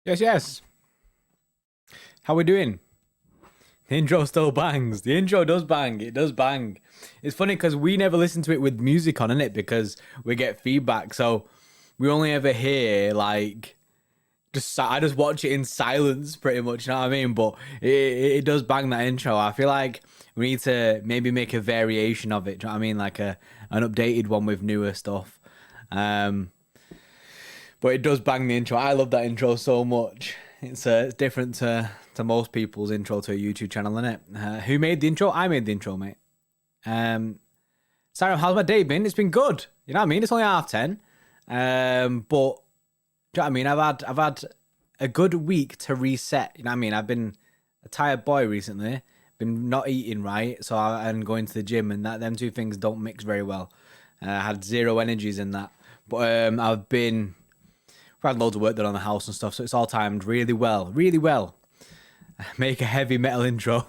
Yes, yes. How we doing? The intro still bangs. The intro does bang. It does bang. It's funny because we never listen to it with music on, innit? Because we get feedback. So we only ever hear like I just watch it in silence pretty much, you know what I mean? But it does bang, that intro. I feel like we need to maybe make a variation of it, do you know what I mean? Like an updated one with newer stuff. But it does bang, the intro. I love that intro so much. It's different to most people's intro to a YouTube channel, isn't it? Who made the intro? I made the intro, mate. Sarah, how's my day been? It's been good. You know what I mean? It's only 10:30. But do you know what I mean? I've had a good week to reset. You know what I mean? I've been a tired boy recently. Been not eating right, and going to the gym, and them two things don't mix very well. I had zero energies in that. But We've had loads of work done on the house and stuff, so it's all timed really well. Really well. Make a heavy metal intro.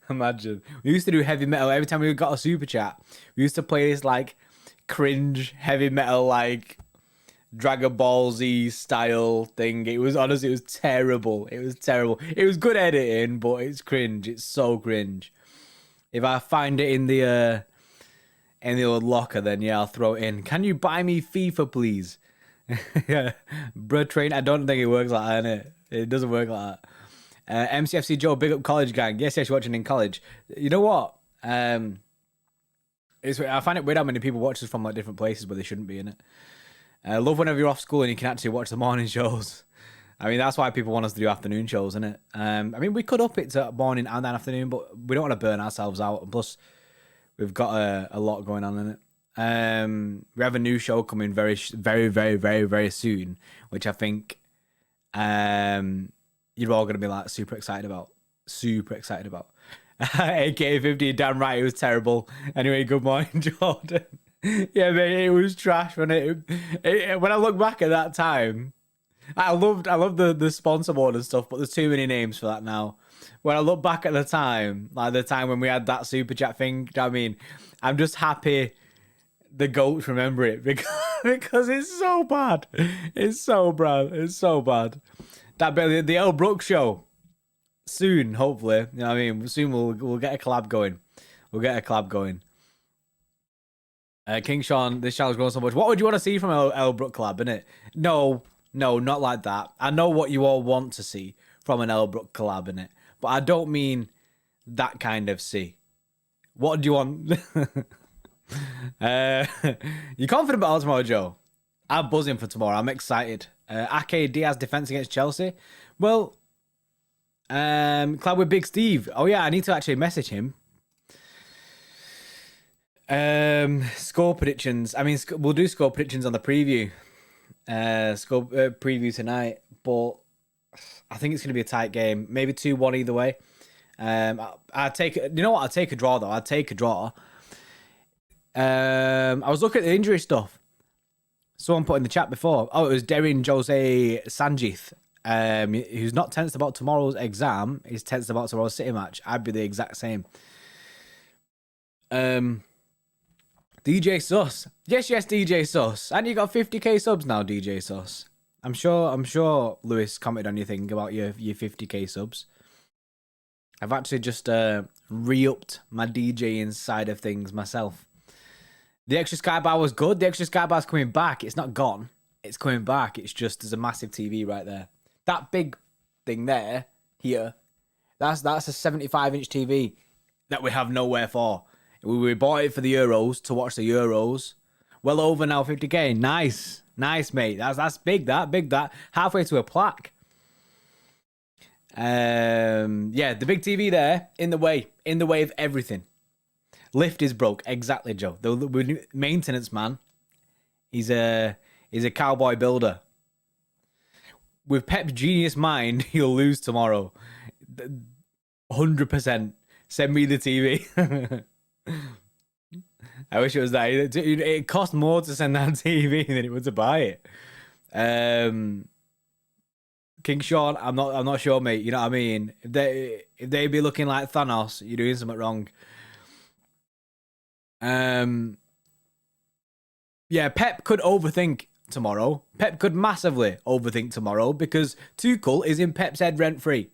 Imagine. We used to do heavy metal every time we got a super chat. We used to play this like cringe heavy metal like Dragon Ball Z style thing. It was terrible. It was terrible. It was good editing, but it's cringe. It's so cringe. If I find it in the old locker, then yeah, I'll throw it in. Can you buy me FIFA, please? Yeah, bro, train. I don't think it works like that, innit? It doesn't work like that. MCFC Joe, big up college gang. Yes, you're watching in college. You know what? I find it weird how many people watch this from like different places, but they shouldn't be in it. I love whenever you're off school and you can actually watch the morning shows. I mean, that's why people want us to do afternoon shows, isn't it? I mean, we could up it to morning and then afternoon, but we don't want to burn ourselves out. Plus, we've got a lot going on in it. We have a new show coming very, very, very, very, very soon, which I think you're all gonna be like super excited about. AK 50, damn right, it was terrible. Anyway, good morning, Jordan. Yeah, mate, it was trash. When when I look back at that time, I love the sponsor board and stuff, but there's too many names for that now. When I look back at the time, like the time when we had that super chat thing, do you know what I mean? I'm just happy the goats remember it because it's so bad. It's so bad. It's so bad. That the El Brooks show soon, hopefully. You know what I mean? Soon we'll get a collab going. We'll get a collab going. King Sean, this channel's grown so much. What would you want to see from El Brook collab, innit? No, not like that. I know what you all want to see from an El Brook collab, innit? But I don't mean that kind of see. What do you want? You confident about tomorrow, Joe? I'm buzzing for tomorrow. I'm excited. Ake Diaz defense against Chelsea. Well, collab with Big Steve. Oh yeah, I need to actually message him. Score predictions. I mean, we'll do score predictions on the preview. Score preview tonight, but I think it's going to be a tight game. Maybe 2-1 either way. I'd take. You know what? I'd take a draw though. I'd take a draw. I was looking at the injury stuff. Someone put in the chat before. Oh, it was Derin Jose Sanjith. Who's not tensed about tomorrow's exam. He's tensed about tomorrow's City match. I'd be the exact same. DJ Sus. Yes, DJ Sus. And you got 50k subs now, DJ Sus. I'm sure Lewis commented on your thing about your 50k subs. I've actually just re-upped my DJing side of things myself. The extra skybar was good. The extra skybar's coming back. It's not gone. It's coming back. It's just there's a massive TV right there. That big thing there, here, that's a 75-inch TV that we have nowhere for. We bought it for the Euros to watch the Euros. Well over now, 50k. Nice, mate. That's big. That halfway to a plaque. Yeah, the big TV there in the way of everything. Lift is broke. Exactly, Joe. The maintenance man. He's a cowboy builder. With Pep's genius mind, he'll lose tomorrow. 100%. Send me the TV. I wish it was that. It cost more to send that TV than it would to buy it. King Sean, I'm not sure, mate. You know what I mean? If they be looking like Thanos, you're doing something wrong. Yeah, Pep could overthink tomorrow. Pep could massively overthink tomorrow because Tuchel is in Pep's head rent free.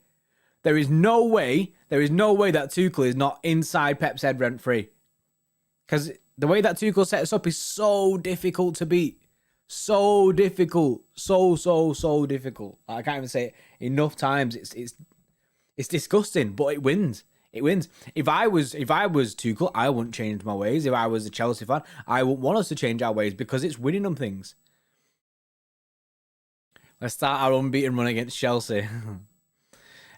There is no way that Tuchel is not inside Pep's head rent free. Because the way that Tuchel sets up is so difficult to beat. So difficult. So difficult. I can't even say it enough times. It's disgusting, but it wins. It wins. If I was Tuchel, I wouldn't change my ways. If I was a Chelsea fan, I wouldn't want us to change our ways because it's winning them things. Let's start our unbeaten run against Chelsea.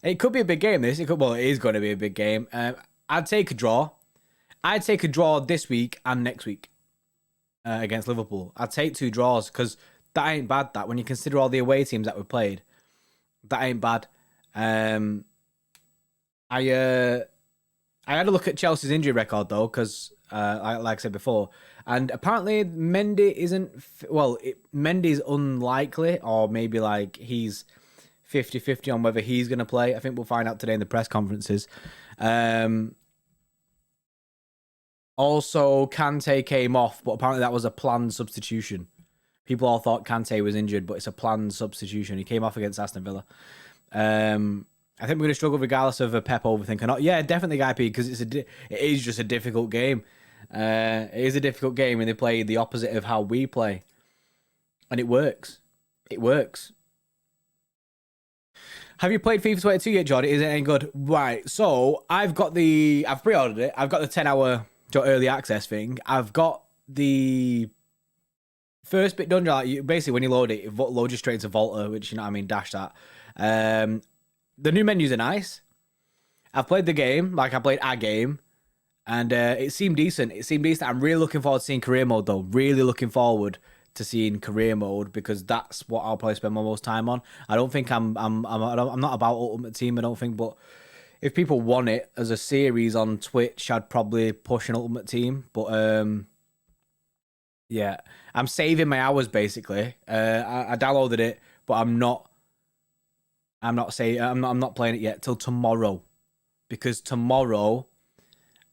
It could be a big game, this. It is going to be a big game. I'd take a draw. I'd take a draw this week and next week against Liverpool. I'd take 2 draws because that ain't bad, that. When you consider all the away teams that we've played, that ain't bad. I had a look at Chelsea's injury record, though, because, like I said before, and apparently Mendy isn't... Mendy's unlikely, or maybe, like, he's 50-50 on whether he's going to play. I think we'll find out today in the press conferences. Also, Kante came off, but apparently that was a planned substitution. People all thought Kante was injured, but it's a planned substitution. He came off against Aston Villa. I think we're going to struggle regardless of a Pep overthink or not. Yeah, definitely, Guy P, because it is just a difficult game. It is a difficult game, and they play the opposite of how we play. And it works. It works. Have you played FIFA 22 yet, Jordan? Is it any good? Right, so I've pre-ordered it. I've got the 10-hour early access thing. I've got the first bit done. Like, basically, when you load it loads you straight into Volta, which, you know what I mean, dash that. The new menus are nice. I've played the game, like I played a game, and it seemed decent. I'm really looking forward to seeing career mode, though. Really looking forward to seeing career mode because that's what I'll probably spend my most time on. I don't think I'm not about Ultimate Team. I don't think, but if people want it as a series on Twitch, I'd probably push an Ultimate Team. But yeah, I'm saving my hours basically. I downloaded it, but I'm not playing it yet till tomorrow, because tomorrow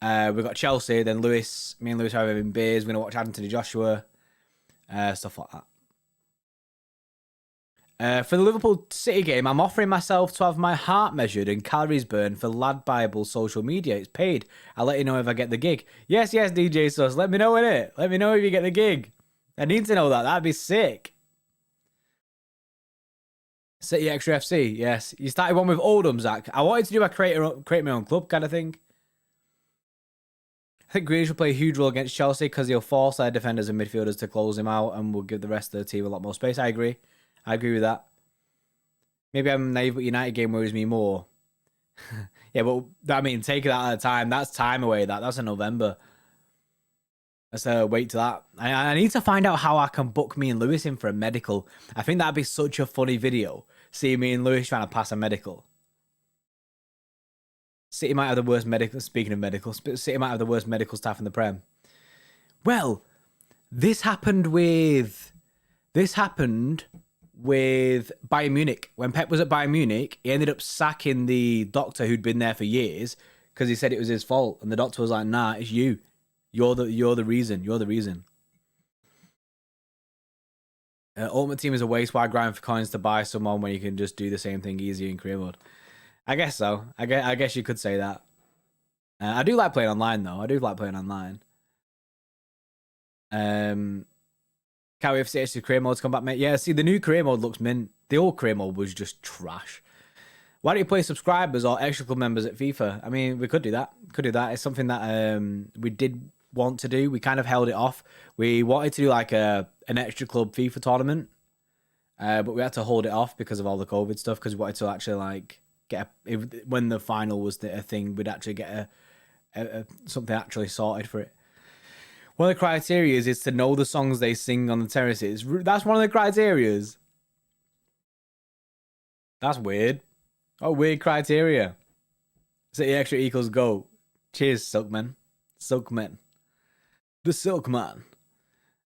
we've got Chelsea. Then me and Lewis are having beers. We're gonna watch Anthony Joshua, stuff like that. For the Liverpool City game, I'm offering myself to have my heart measured and calories burned for Lad Bible social media. It's paid. I'll let you know if I get the gig. Yes, DJ Sus. Let me know in it. Let me know if you get the gig. I need to know that. That'd be sick. City Extra FC, yes. You started one with Oldham, Zach. I wanted to do a create my own club kind of thing. I think Grealish will play a huge role against Chelsea because he'll force their defenders and midfielders to close him out and will give the rest of the team a lot more space. I agree with that. Maybe I'm naive, but United game worries me more. Yeah, but I mean, take it out at a time. That's time away. That's in November. Let's wait to that. I need to find out how I can book me and Lewis in for a medical. I think that'd be such a funny video. See me and Lewis trying to pass a medical. City might have the worst medical. Speaking of medicals, City might have the worst medical staff in the Prem. Well, this happened with Bayern Munich. When Pep was at Bayern Munich, he ended up sacking the doctor who'd been there for years because he said it was his fault, and the doctor was like, "Nah, it's you. You're the reason. You're the reason." Ultimate Team is a waste. Why grind for coins to buy someone when you can just do the same thing easier in career mode? I guess so. I guess you could say that. I do like playing online, though. I do like playing online. Can't wait for CH's career mode to come back, mate. Yeah, see, the new career mode looks mint. The old career mode was just trash. Why don't you play subscribers or extra club members at FIFA? I mean, we could do that. It's something that we did want to do. We kind of held it off. We wanted to do like an extra club FIFA tournament, but we had to hold it off because of all the COVID stuff, because we wanted to actually like when the final was a thing, we'd actually get something actually sorted for it. One of the criteria is to know the songs they sing on the terraces. That's one of the criterias. That's weird. Oh, weird criteria. City extra equals go. Cheers, Silkman. Silkman. The Silkman.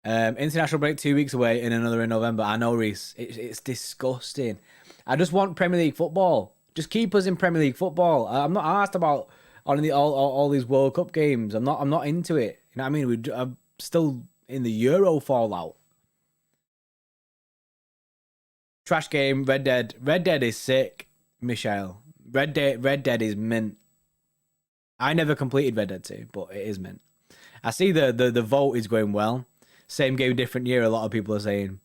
International break 2 weeks away and another in November. I know, Reese. It's disgusting. I just want Premier League football. Just keep us in Premier League football. I'm not asked about all these World Cup games. I'm not into it. You know what I mean? I'm still in the Euro fallout. Trash game. Red Dead. Red Dead is sick, Michelle. Red Dead is mint. I never completed Red Dead 2, but it is mint. I see the vote is going well. Same game, different year, a lot of people are saying.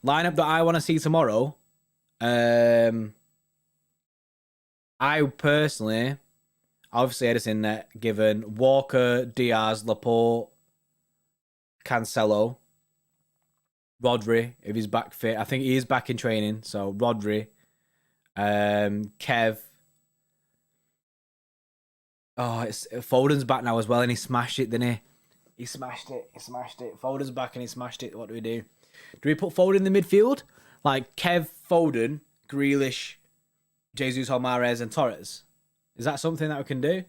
Lineup that I want to see tomorrow. I personally, obviously Edison net, given Walker, Diaz, Laporte, Cancelo, Rodri, if he's back fit. I think he is back in training, so Rodri, Kev. Oh, Foden's back now as well, and he smashed it, didn't he? He smashed it. Foden's back and he smashed it. What do we do? Do we put Foden in the midfield? Like Kev, Foden, Grealish, Jesus, Mahrez, and Torres? Is that something that we can do?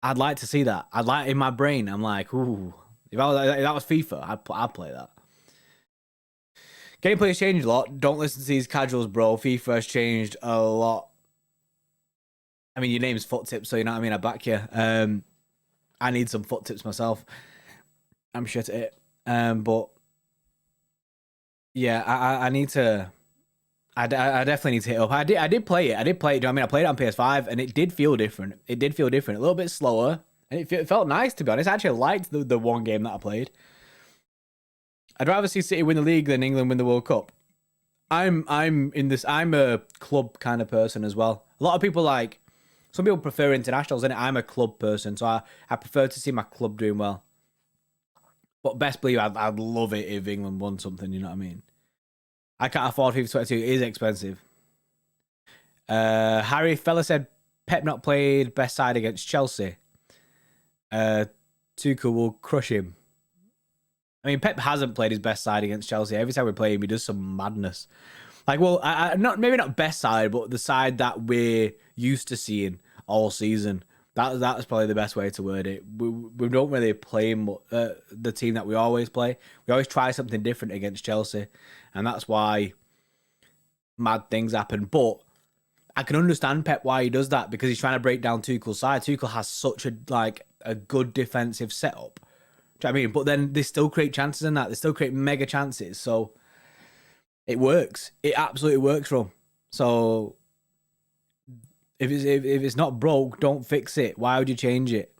I'd like to see that. I'd like, in my brain, I'm like, ooh. If that was FIFA, I'd play that. Gameplay has changed a lot. Don't listen to these casuals, bro. FIFA has changed a lot. I mean, your name's Foot Tips, so you know what I mean? I back you. I need some foot tips myself. I'm shit at it. But yeah, I need to. I definitely need to hit up. I did play it. Do you know what I mean? I played it on PS5 and it did feel different. A little bit slower. And it felt nice, to be honest. I actually liked the one game that I played. I'd rather see City win the league than England win the World Cup. I'm a club kind of person as well. A lot of people some people prefer internationals, and I'm a club person, so I prefer to see my club doing well. But best believe I'd love it if England won something, you know what I mean? I can't afford FIFA 22. It is expensive. Harry Fella said Pep not played best side against Chelsea. Tuchel will crush him. I mean, Pep hasn't played his best side against Chelsea. Every time we play him, he does some madness. Like, well, maybe not best side, but the side that we're used to seeing all season. That's probably the best way to word it. We don't really play the team that we always play. We always try something different against Chelsea, and that's why mad things happen. But I can understand Pep why he does that, because he's trying to break down Tuchel's side. Tuchel has such a good defensive setup. Do you know what I mean? But then they still create chances in that. They still create mega chances. So it works. It absolutely works for him. So if it's not broke, don't fix it. Why would you change it?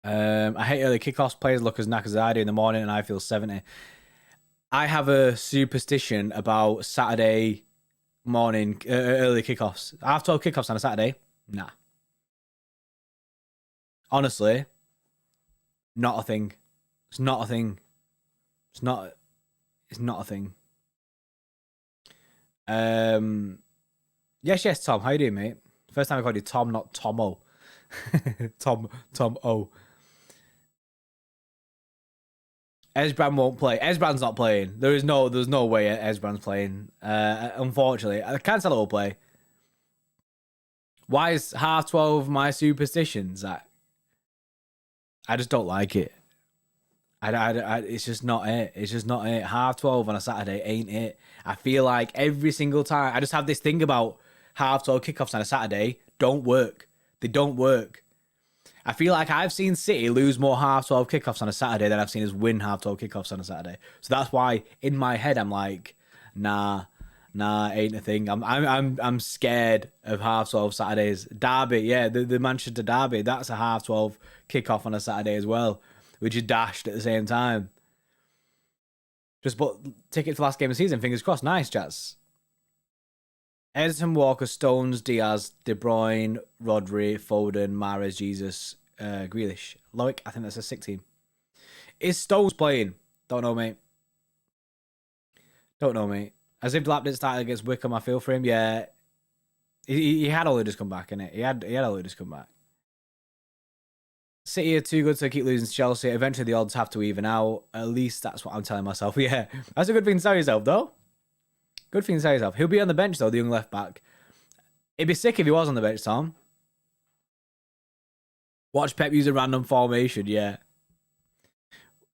I hate early kickoffs. Players look as knackers as I do in the morning, and I feel 70. I have a superstition about Saturday morning early kickoffs. I have 12 kickoffs on a Saturday. Nah. Honestly, not a thing. It's not a thing. It's not a thing. Yes, Tom. How you doing, mate? First time I called you Tom, not Tomo. Tom O. Esbran won't play. Esbran's not playing. There's no way Esbran's playing. Unfortunately, Cancelo will play. Why is 12:30 my superstition, Zach? I just don't like it. It's just not it. It's just not it. 12:30 on a Saturday ain't it. I feel like every single time, I just have this thing about 12:30 kickoffs on a Saturday don't work. They don't work. I feel like I've seen City lose more 12:30 kickoffs on a Saturday than I've seen us win 12:30 kickoffs on a Saturday. So that's why in my head I'm like, nah, ain't a thing. I'm scared of 12:30 Saturdays. Derby, yeah, the Manchester Derby, that's a 12:30 kickoff on a Saturday as well, which is dashed at the same time. Just bought ticket to last game of the season. Fingers crossed. Nice, Jazz. Edison, Walker, Stones, Diaz, De Bruyne, Rodri, Foden, Mahrez, Jesus, Grealish. Loic, I think that's a sick team. Is Stones playing? Don't know, mate. Don't know, mate. As if Lap didn't start against Wickham, I feel for him. Yeah, he had only just come back, innit? He had only just come back. City are too good to keep losing to Chelsea. Eventually, the odds have to even out. At least that's what I'm telling myself. Yeah, that's a good thing to tell yourself, though. Good thing to tell yourself. He'll be on the bench, though, the young left back. It'd be sick if he was on the bench, Tom. Watch Pep use a random formation, yeah.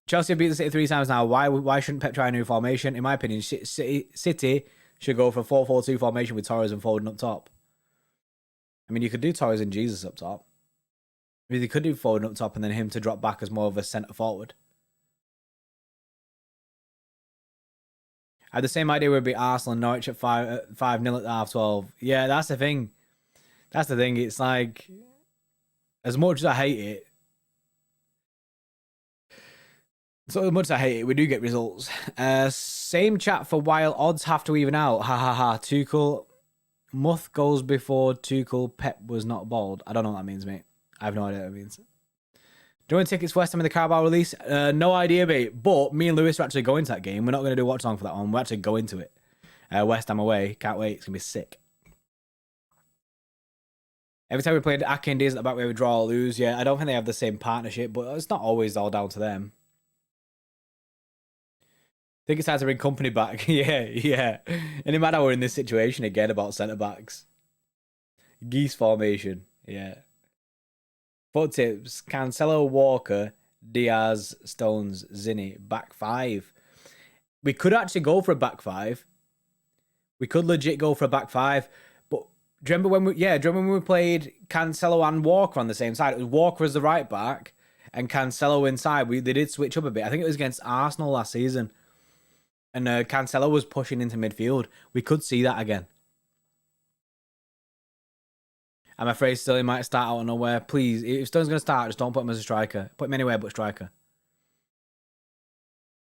Chelsea have beaten City 3 times now. Why shouldn't Pep try a new formation? In my opinion, City should go for a 4-4-2 formation with Torres and Foden up top. I mean, you could do Torres and Jesus up top. I mean, they could do Foden up top and then him to drop back as more of a centre forward. I had the same idea would be Arsenal and Norwich at 5-0 at half 12. Yeah, that's the thing. That's the thing. It's like, as much as I hate it, so much as I hate it, we do get results. Same chat for while odds have to even out. Ha ha ha. Tuchel. Muth goes before Tuchel. Pep was not bald. I don't know what that means, mate. I have no idea what that means. Do you want tickets for West Ham in the Carabao release? No idea, mate. But me and Lewis are actually going to that game. We're not going to do a watch along for that one. We're actually going to it. West Ham away. Can't wait. It's going to be sick. Every time we played Ake and Diaz at the back, we would draw or lose. Yeah, I don't think they have the same partnership, but it's not always all down to them. I think it's time to bring company back. yeah. And it matter we're in this situation again about centre backs. Geese formation. Yeah. Foot tips. Cancelo, Walker, Diaz, Stones, Zinni. Back five. We could actually go for a back five. We could legit go for a back five. But do you remember when we played Cancelo and Walker on the same side? It was Walker as the right back and Cancelo inside. They did switch up a bit. I think it was against Arsenal last season. And Cancelo was pushing into midfield. We could see that again. I'm afraid Sterling might start out of nowhere. Please, if Sterling's going to start, just don't put him as a striker. Put him anywhere but striker.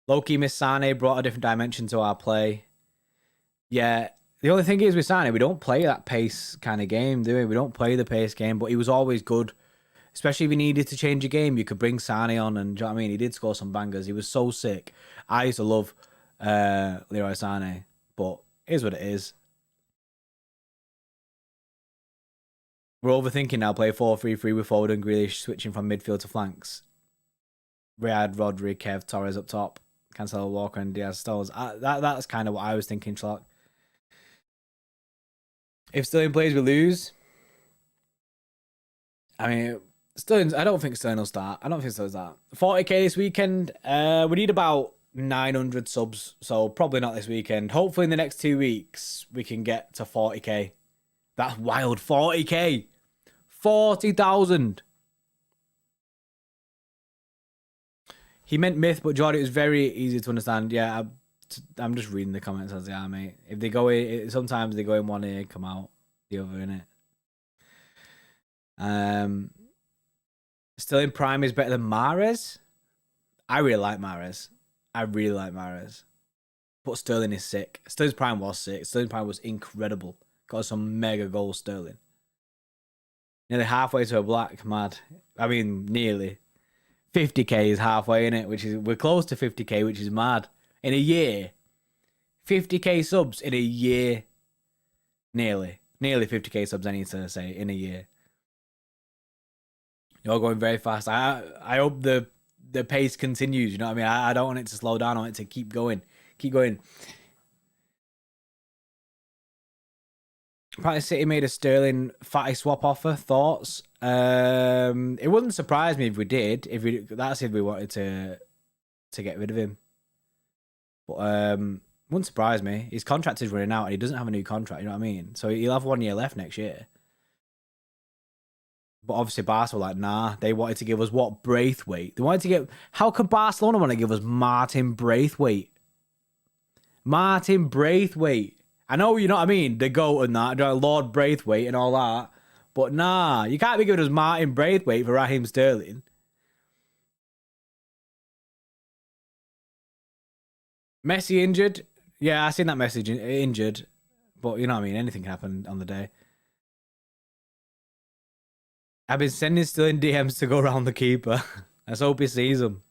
Loki Miss Sane brought a different dimension to our play. Yeah, the only thing is with Sane, we don't play that pace kind of game, do we? We don't play the pace game, but he was always good. Especially if you needed to change a game, you could bring Sane on, and do you know what I mean? He did score some bangers. He was so sick. I used to love Leroy Sane, but it is what it is. We're overthinking now. Play 4-3-3 with Foden and Grealish switching from midfield to flanks. Riyad, Rodri, Kev, Torres up top. Cancelo, Walker, and Diaz Stones. That's kind of what I was thinking, Schlock. If Sterling plays, we lose. I mean, I don't think Sterling will start. I don't think Sterling's that. 40k this weekend. We need about 900 subs, so probably not this weekend. Hopefully in the next 2 weeks, we can get to 40k. That's wild. 40k. 40,000. He meant myth, but Jordan, it was very easy to understand. Yeah, I'm just reading the comments as they are, mate. If they go in, sometimes they go in one ear, come out the other, innit? Sterling Prime is better than Mahrez. I really like Mahrez. But Sterling is sick. Sterling's Prime was sick. Sterling Prime was incredible. Got some mega goals, Sterling. Nearly halfway to a black, mad. I mean, nearly. 50k is halfway in it, we're close to 50k, which is mad. In a year. 50k subs in a year. Nearly 50k subs, I need to say, in a year. You're going very fast. I hope the pace continues, you know what I mean? I don't want it to slow down. I want it to keep going. Keep going. Apparently City made a Sterling fatty swap offer. Thoughts? It wouldn't surprise me if we did. That's if we wanted to get rid of him. But wouldn't surprise me. His contract is running out and he doesn't have a new contract, you know what I mean? So he'll have 1 year left next year. But obviously Barca were like, nah. They wanted to give us what? Braithwaite. They wanted to get... How could Barcelona want to give us Martin Braithwaite? Martin Braithwaite. I know, you know what I mean? The GOAT and that, Lord Braithwaite and all that. But nah, you can't be giving us Martin Braithwaite for Raheem Sterling. Messi injured? Yeah, I seen that message, injured. But you know what I mean? Anything can happen on the day. I've been sending Sterling DMs to go around the keeper. Let's hope he sees them.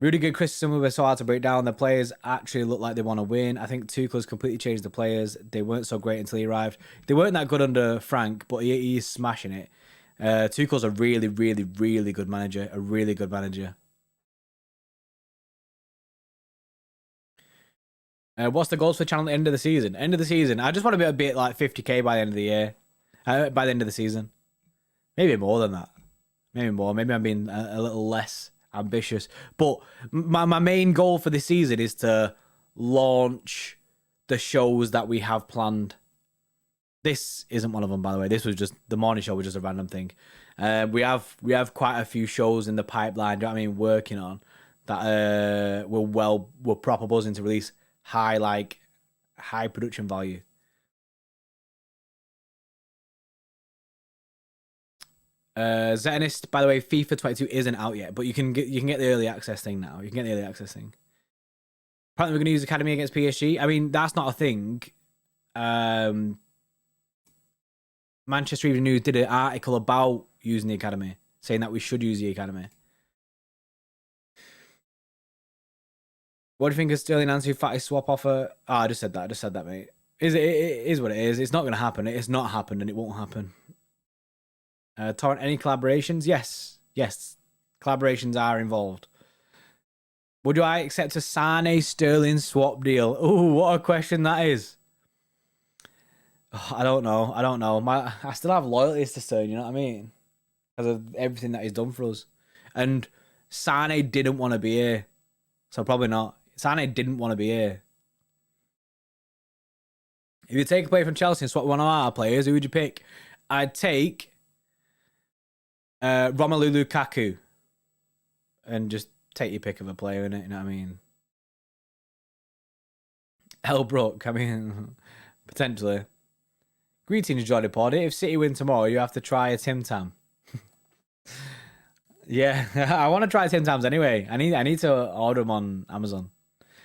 Rudiger, Christensen were so hard to break down. The players actually look like they want to win. I think Tuchel's completely changed the players. They weren't so great until he arrived. They weren't that good under Frank, but he's smashing it. Tuchel's a really, really, really good manager. A really good manager. What's the goals for the channel at the end of the season? End of the season. I just want to be a bit like 50k by the end of the year. By the end of the season. Maybe more than that. Maybe more. Maybe I'm being a little less ambitious. But my main goal for this season is to launch the shows that we have planned. This isn't one of them, by the way. This was just the morning show was just a random thing. We have quite a few shows in the pipeline. Do you know what I mean? Working on that we're proper buzzing to release high production value. Zenist, by the way, FIFA 22 isn't out yet, but you can get the early access thing now. You can get the early access thing. Apparently, we're going to use Academy against PSG. I mean, that's not a thing. Manchester Evening News did an article about using the Academy, saying that we should use the Academy. What do you think of Sterling Ansu Fatty swap offer? Oh, I just said that, mate. It is what it is. It's not going to happen. It's not happened, and it won't happen. Torrent, any collaborations? Yes. Collaborations are involved. Would I accept a Sane Sterling swap deal? Oh, what a question that is. Oh, I don't know. I still have loyalties to Sterling, you know what I mean? Because of everything that he's done for us. And Sane didn't want to be here. So probably not. Sane didn't want to be here. If you take a player from Chelsea and swap one of our players, who would you pick? I'd take Romelu Lukaku. And just take your pick of a player, innit? You know what I mean? Elbrook, I mean, potentially. Greetings, Jordi Pordy. If City win tomorrow, you have to try a Tim Tam. Yeah, I want to try Tim Tams anyway. I need to order them on Amazon.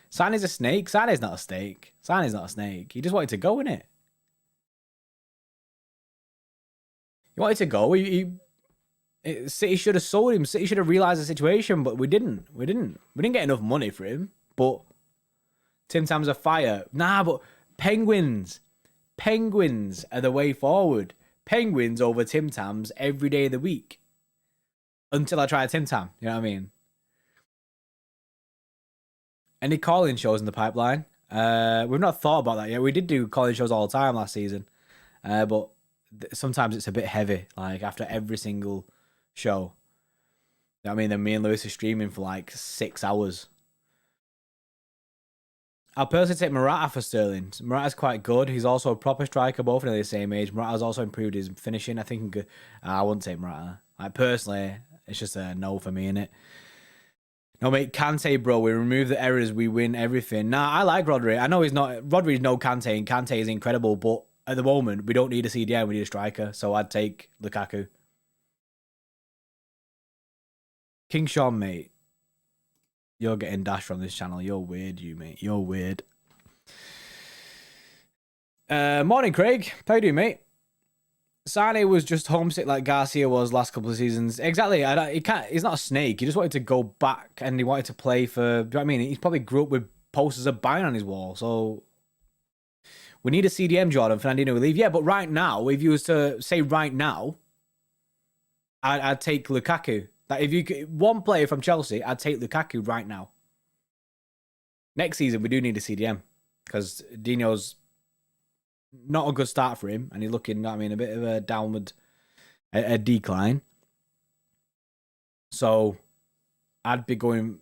Sane's a snake. Sane's not a snake. Sane's not a snake. He just wanted to go, innit? He wanted to go. City should have sold him. City should have realised the situation, but we didn't. We didn't get enough money for him. But Tim Tams are fire. Nah, but Penguins are the way forward. Penguins over Tim Tams every day of the week. Until I try a Tim Tam, you know what I mean? Any calling shows in the pipeline? We've not thought about that yet. We did do calling shows all the time last season, but sometimes it's a bit heavy. Like after every single show, you know what I mean? Then me and Lewis are streaming for like 6 hours. I'll personally take Morata for Sterling. Morata's quite good. He's also a proper striker, both nearly the same age. Morata's also improved his finishing. I think I wouldn't take Morata. Like personally, it's just a no for me, innit? No, mate, Kante, bro. We remove the errors, we win everything. Nah, I like Rodri. I know he's not. Rodri's no Kante, and Kante is incredible, but at the moment, we don't need a CDM, we need a striker. So I'd take Lukaku. King Sean, mate. You're getting dashed from this channel. You're weird, you, mate. You're weird. Morning, Craig. How you doing, mate? Sane was just homesick like Garcia was last couple of seasons. Exactly. He's not a snake. He just wanted to go back and he wanted to play for. Do you know what I mean? He's probably grew up with posters of Bayern on his wall. So we need a CDM, Jordan. Fernandinho will leave. Yeah, but right now, if you was to say right now, I'd take Lukaku. Like if you one player from Chelsea, I'd take Lukaku right now. Next season, we do need a CDM because Dino's not a good start for him, and he's looking, I mean, a bit of a downward, a decline. So, I'd be going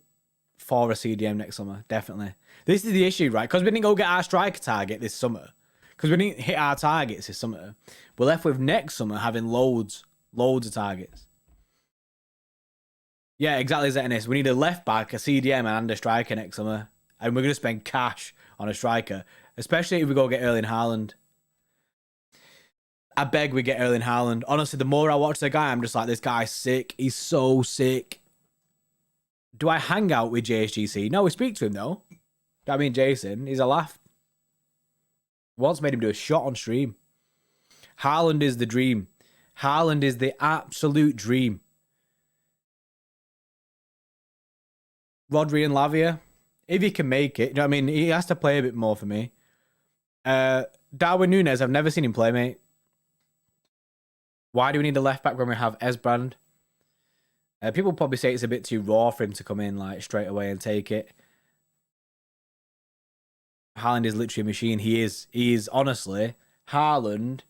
for a CDM next summer, definitely. This is the issue, right? Because we didn't go get our striker target this summer. Because we didn't hit our targets this summer. We're left with next summer having loads of targets. Yeah, exactly, Zetinus. We need a left back, a CDM, and a striker next summer. And we're going to spend cash on a striker. Especially if we go get Erling Haaland. I beg we get Erling Haaland. Honestly, the more I watch the guy, I'm just like, this guy's sick. He's so sick. Do I hang out with JSGC? No, we speak to him, though. I mean, Jason, he's a laugh. Once made him do a shot on stream. Haaland is the dream. Haaland is the absolute dream. Rodri and Lavia, if he can make it, you know what I mean? He has to play a bit more for me. Darwin Núñez, I've never seen him play, mate. Why do we need a left back when we have Esbrand? People probably say it's a bit too raw for him to come in like straight away and take it. Haaland is literally a machine. He is honestly, Haaland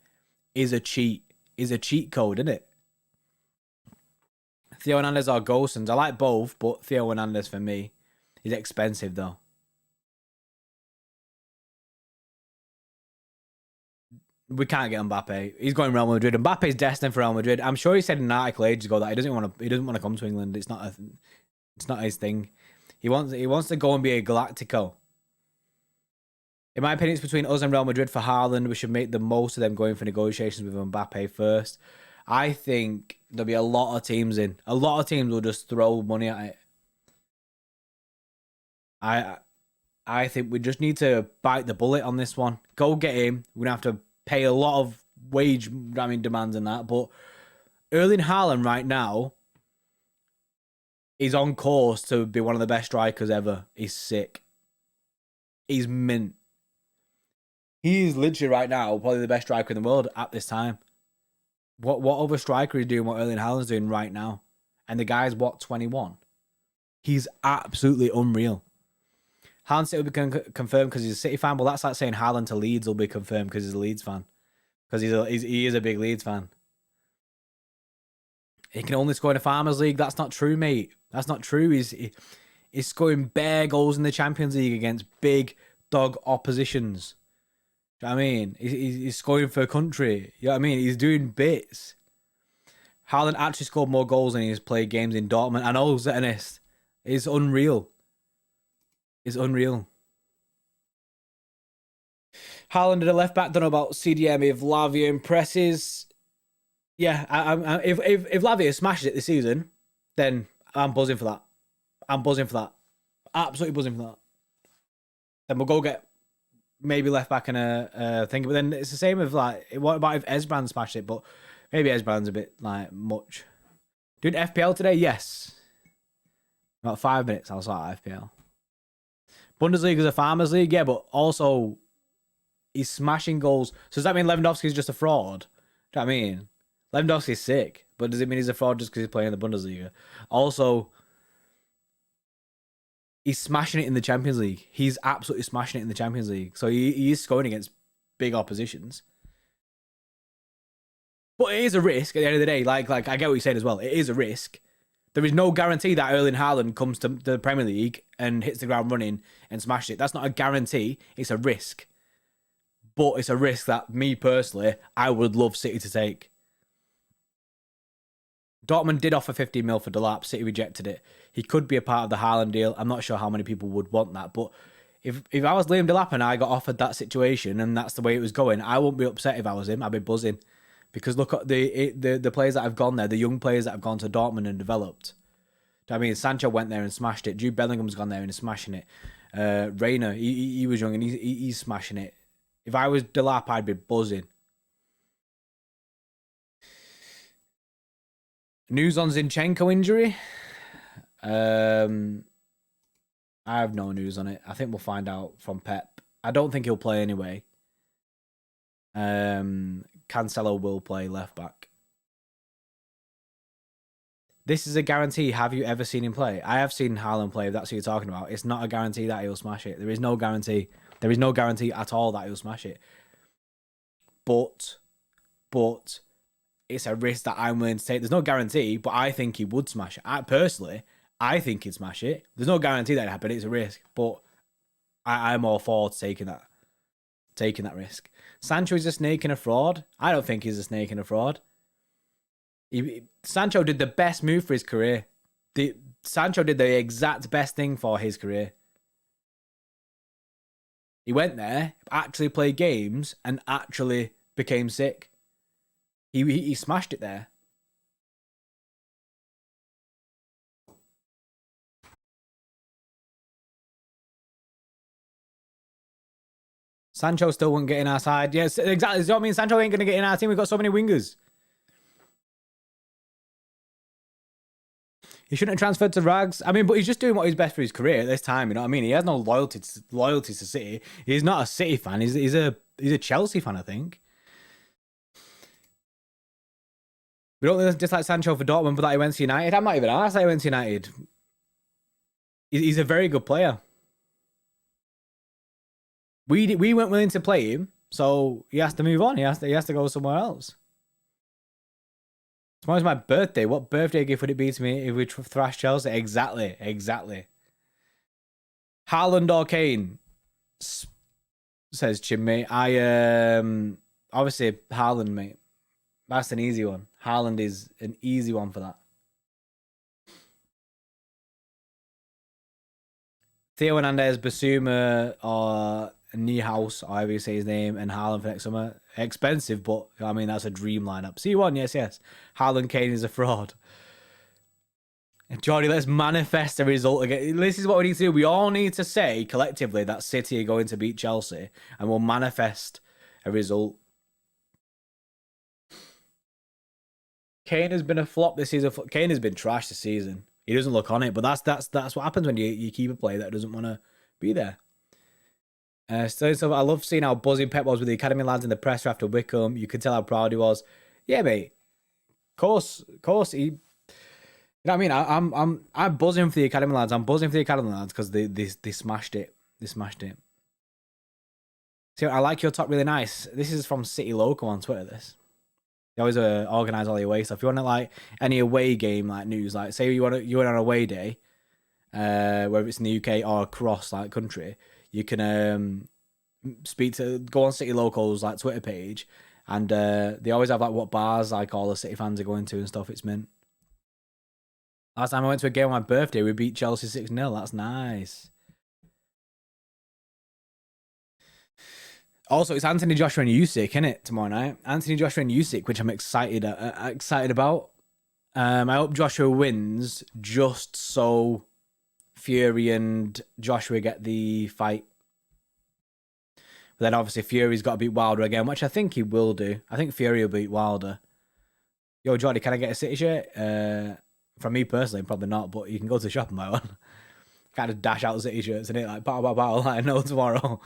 is a cheat. Is a cheat code, isn't it? Theo Hernandez or Gosens. I like both, but Theo Hernandez for me. He's expensive though. We can't get Mbappe. He's going Real Madrid. Mbappe's destined for Real Madrid. I'm sure he said in an article ages ago that he doesn't want to come to England. It's not his thing. He wants to go and be a Galactico. In my opinion, it's between us and Real Madrid for Haaland. We should make the most of them going for negotiations with Mbappe first. I think there'll be a lot of teams in. A lot of teams will just throw money at it. I think we just need to bite the bullet on this one. Go get him. We're going to have to pay a lot of wage demands and that. But Erling Haaland right now is on course to be one of the best strikers ever. He's sick. He's mint. He's literally right now probably the best striker in the world at this time. What other striker is doing what Erling Haaland's doing right now? And the guy's, 21? He's absolutely unreal. Haaland City will be confirmed because he's a City fan. Well, that's like saying Haaland to Leeds will be confirmed because he's a Leeds fan. Because he is a big Leeds fan. He can only score in a Farmers League. That's not true, mate. That's not true. He's scoring bare goals in the Champions League against big dog oppositions. Do you know what I mean? He's scoring for a country. You know what I mean? He's doing bits. Haaland actually scored more goals than he's played games in Dortmund. I know, Zetanist. It's unreal. It's unreal. Haaland at a left back. Don't know about CDM if Lavia impresses. Yeah, if Lavia smashes it this season, then I'm buzzing for that. I'm buzzing for that. Absolutely buzzing for that. Then we'll go get maybe left back and a thing. But then it's the same with like, what about if Esbrand smashed it? But maybe Esbrand's a bit like much. Doing FPL today? Yes. About 5 minutes, I'll start FPL. Bundesliga is a Farmers League, yeah, but also he's smashing goals. So does that mean Lewandowski's just a fraud? Do you know what I mean? Lewandowski's sick, but does it mean he's a fraud just because he's playing in the Bundesliga? Also, he's smashing it in the Champions League. He's absolutely smashing it in the Champions League. So he is scoring against big oppositions. But it is a risk at the end of the day. Like I get what you're saying as well. It is a risk. There is no guarantee that Erling Haaland comes to the Premier League and hits the ground running and smashes it. That's not a guarantee. It's a risk. But it's a risk that me personally, I would love City to take. Dortmund did offer 50 mil for Delap. City rejected it. He could be a part of the Haaland deal. I'm not sure how many people would want that. But if I was Liam Delap and I got offered that situation and that's the way it was going, I wouldn't be upset if I was him. I'd be buzzing. Because look at the players that have gone there, the young players that have gone to Dortmund and developed. I mean, Sancho went there and smashed it. Jude Bellingham's gone there and is smashing it. Reina, he was young and he's smashing it. If I was Delap, I'd be buzzing. News on Zinchenko injury? I have no news on it. I think we'll find out from Pep. I don't think he'll play anyway. Cancelo will play left back. This is a guarantee. Have you ever seen him play? I have seen Haaland play, if that's what you're talking about. It's not a guarantee that he'll smash it. There is no guarantee. There is no guarantee at all that he'll smash it. But it's a risk that I'm willing to take. There's no guarantee, but I think he would smash it. I think he'd smash it. There's no guarantee that it happened. It's a risk, but I'm all for taking that risk. Sancho is a snake and a fraud. I don't think he's a snake and a fraud. Sancho did the best move for his career. Sancho did the exact best thing for his career. He went there, actually played games, and actually became sick. He smashed it there. Sancho still wouldn't get in our side. Yes, exactly. Does that mean Sancho ain't going to get in our team? We've got so many wingers. He shouldn't have transferred to Rags. I mean, but he's just doing what is best for his career at this time. You know what I mean? He has no loyalty to City. He's not a City fan. He's a Chelsea fan, I think. We don't dislike Sancho for Dortmund, but that he went to United. I'm not even asked that he went to United. He's a very good player. We weren't willing to play him, so he has to move on. He has to go somewhere else. Tomorrow's my birthday. What birthday gift would it be to me if we thrash Chelsea? Exactly. Haaland or Kane? Says Jim, mate. Obviously Haaland, mate. That's an easy one. Haaland is an easy one for that. Theo Hernandez, Basuma, or Niehaus, or however you say his name, and Haaland for next summer. Expensive, but I mean, that's a dream lineup. C1, yes. Haaland Kane is a fraud. Jordy, let's manifest a result again. This is what we need to do. We all need to say collectively that City are going to beat Chelsea, and we'll manifest a result. Kane has been a flop this season. Kane has been trash this season. He doesn't look on it, but that's what happens when you keep a player that doesn't want to be there. So I love seeing how buzzing Pep was with the academy lads in the presser after Wickham. You could tell how proud he was. Yeah, mate. Of course. He. You know what I mean? I'm buzzing for the academy lads. I'm buzzing for the academy lads because they smashed it. They smashed it. So I like your top really nice. This is from City Local on Twitter. This. They always organise all the away stuff. If you want to like any away game like news, like say you went on an away day, whether it's in the UK or across like country, you can go on City Local's like Twitter page, and they always have like what bars like all the City fans are going to and stuff. It's mint. Last time I went to a game on my birthday, we beat Chelsea 6-0. That's nice. Also, it's Anthony Joshua and Usyk, isn't it, tomorrow night? Anthony Joshua and Usyk, which I'm excited about. I hope Joshua wins just so Fury and Joshua get the fight. But then obviously Fury's got to beat Wilder again, which I think he will do. I think Fury will beat Wilder. Yo, Jordy, can I get a City shirt? From me personally, probably not, but you can go to the shop and buy one. Kind of dash out City shirts, innit? Like, battle, like I know tomorrow.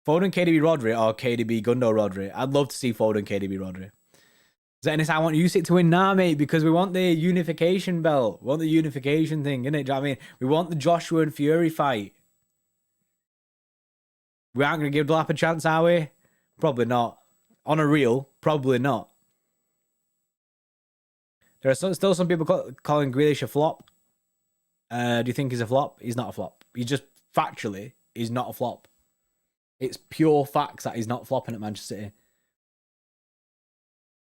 Foden, KDB, Rodri, or KDB, Gundo, Rodri. I'd love to see Foden, KDB, Rodri. Zennis, I want Usyk to win now, mate, because we want the unification belt. We want the unification thing, innit? Do you know what I mean? We want the Joshua and Fury fight. We aren't going to give Lap a chance, are we? Probably not. On a reel, probably not. There are still some people calling Grealish a flop. Do you think he's a flop? He's not a flop. He's just factually, he's not a flop. It's pure facts that he's not flopping at Manchester City.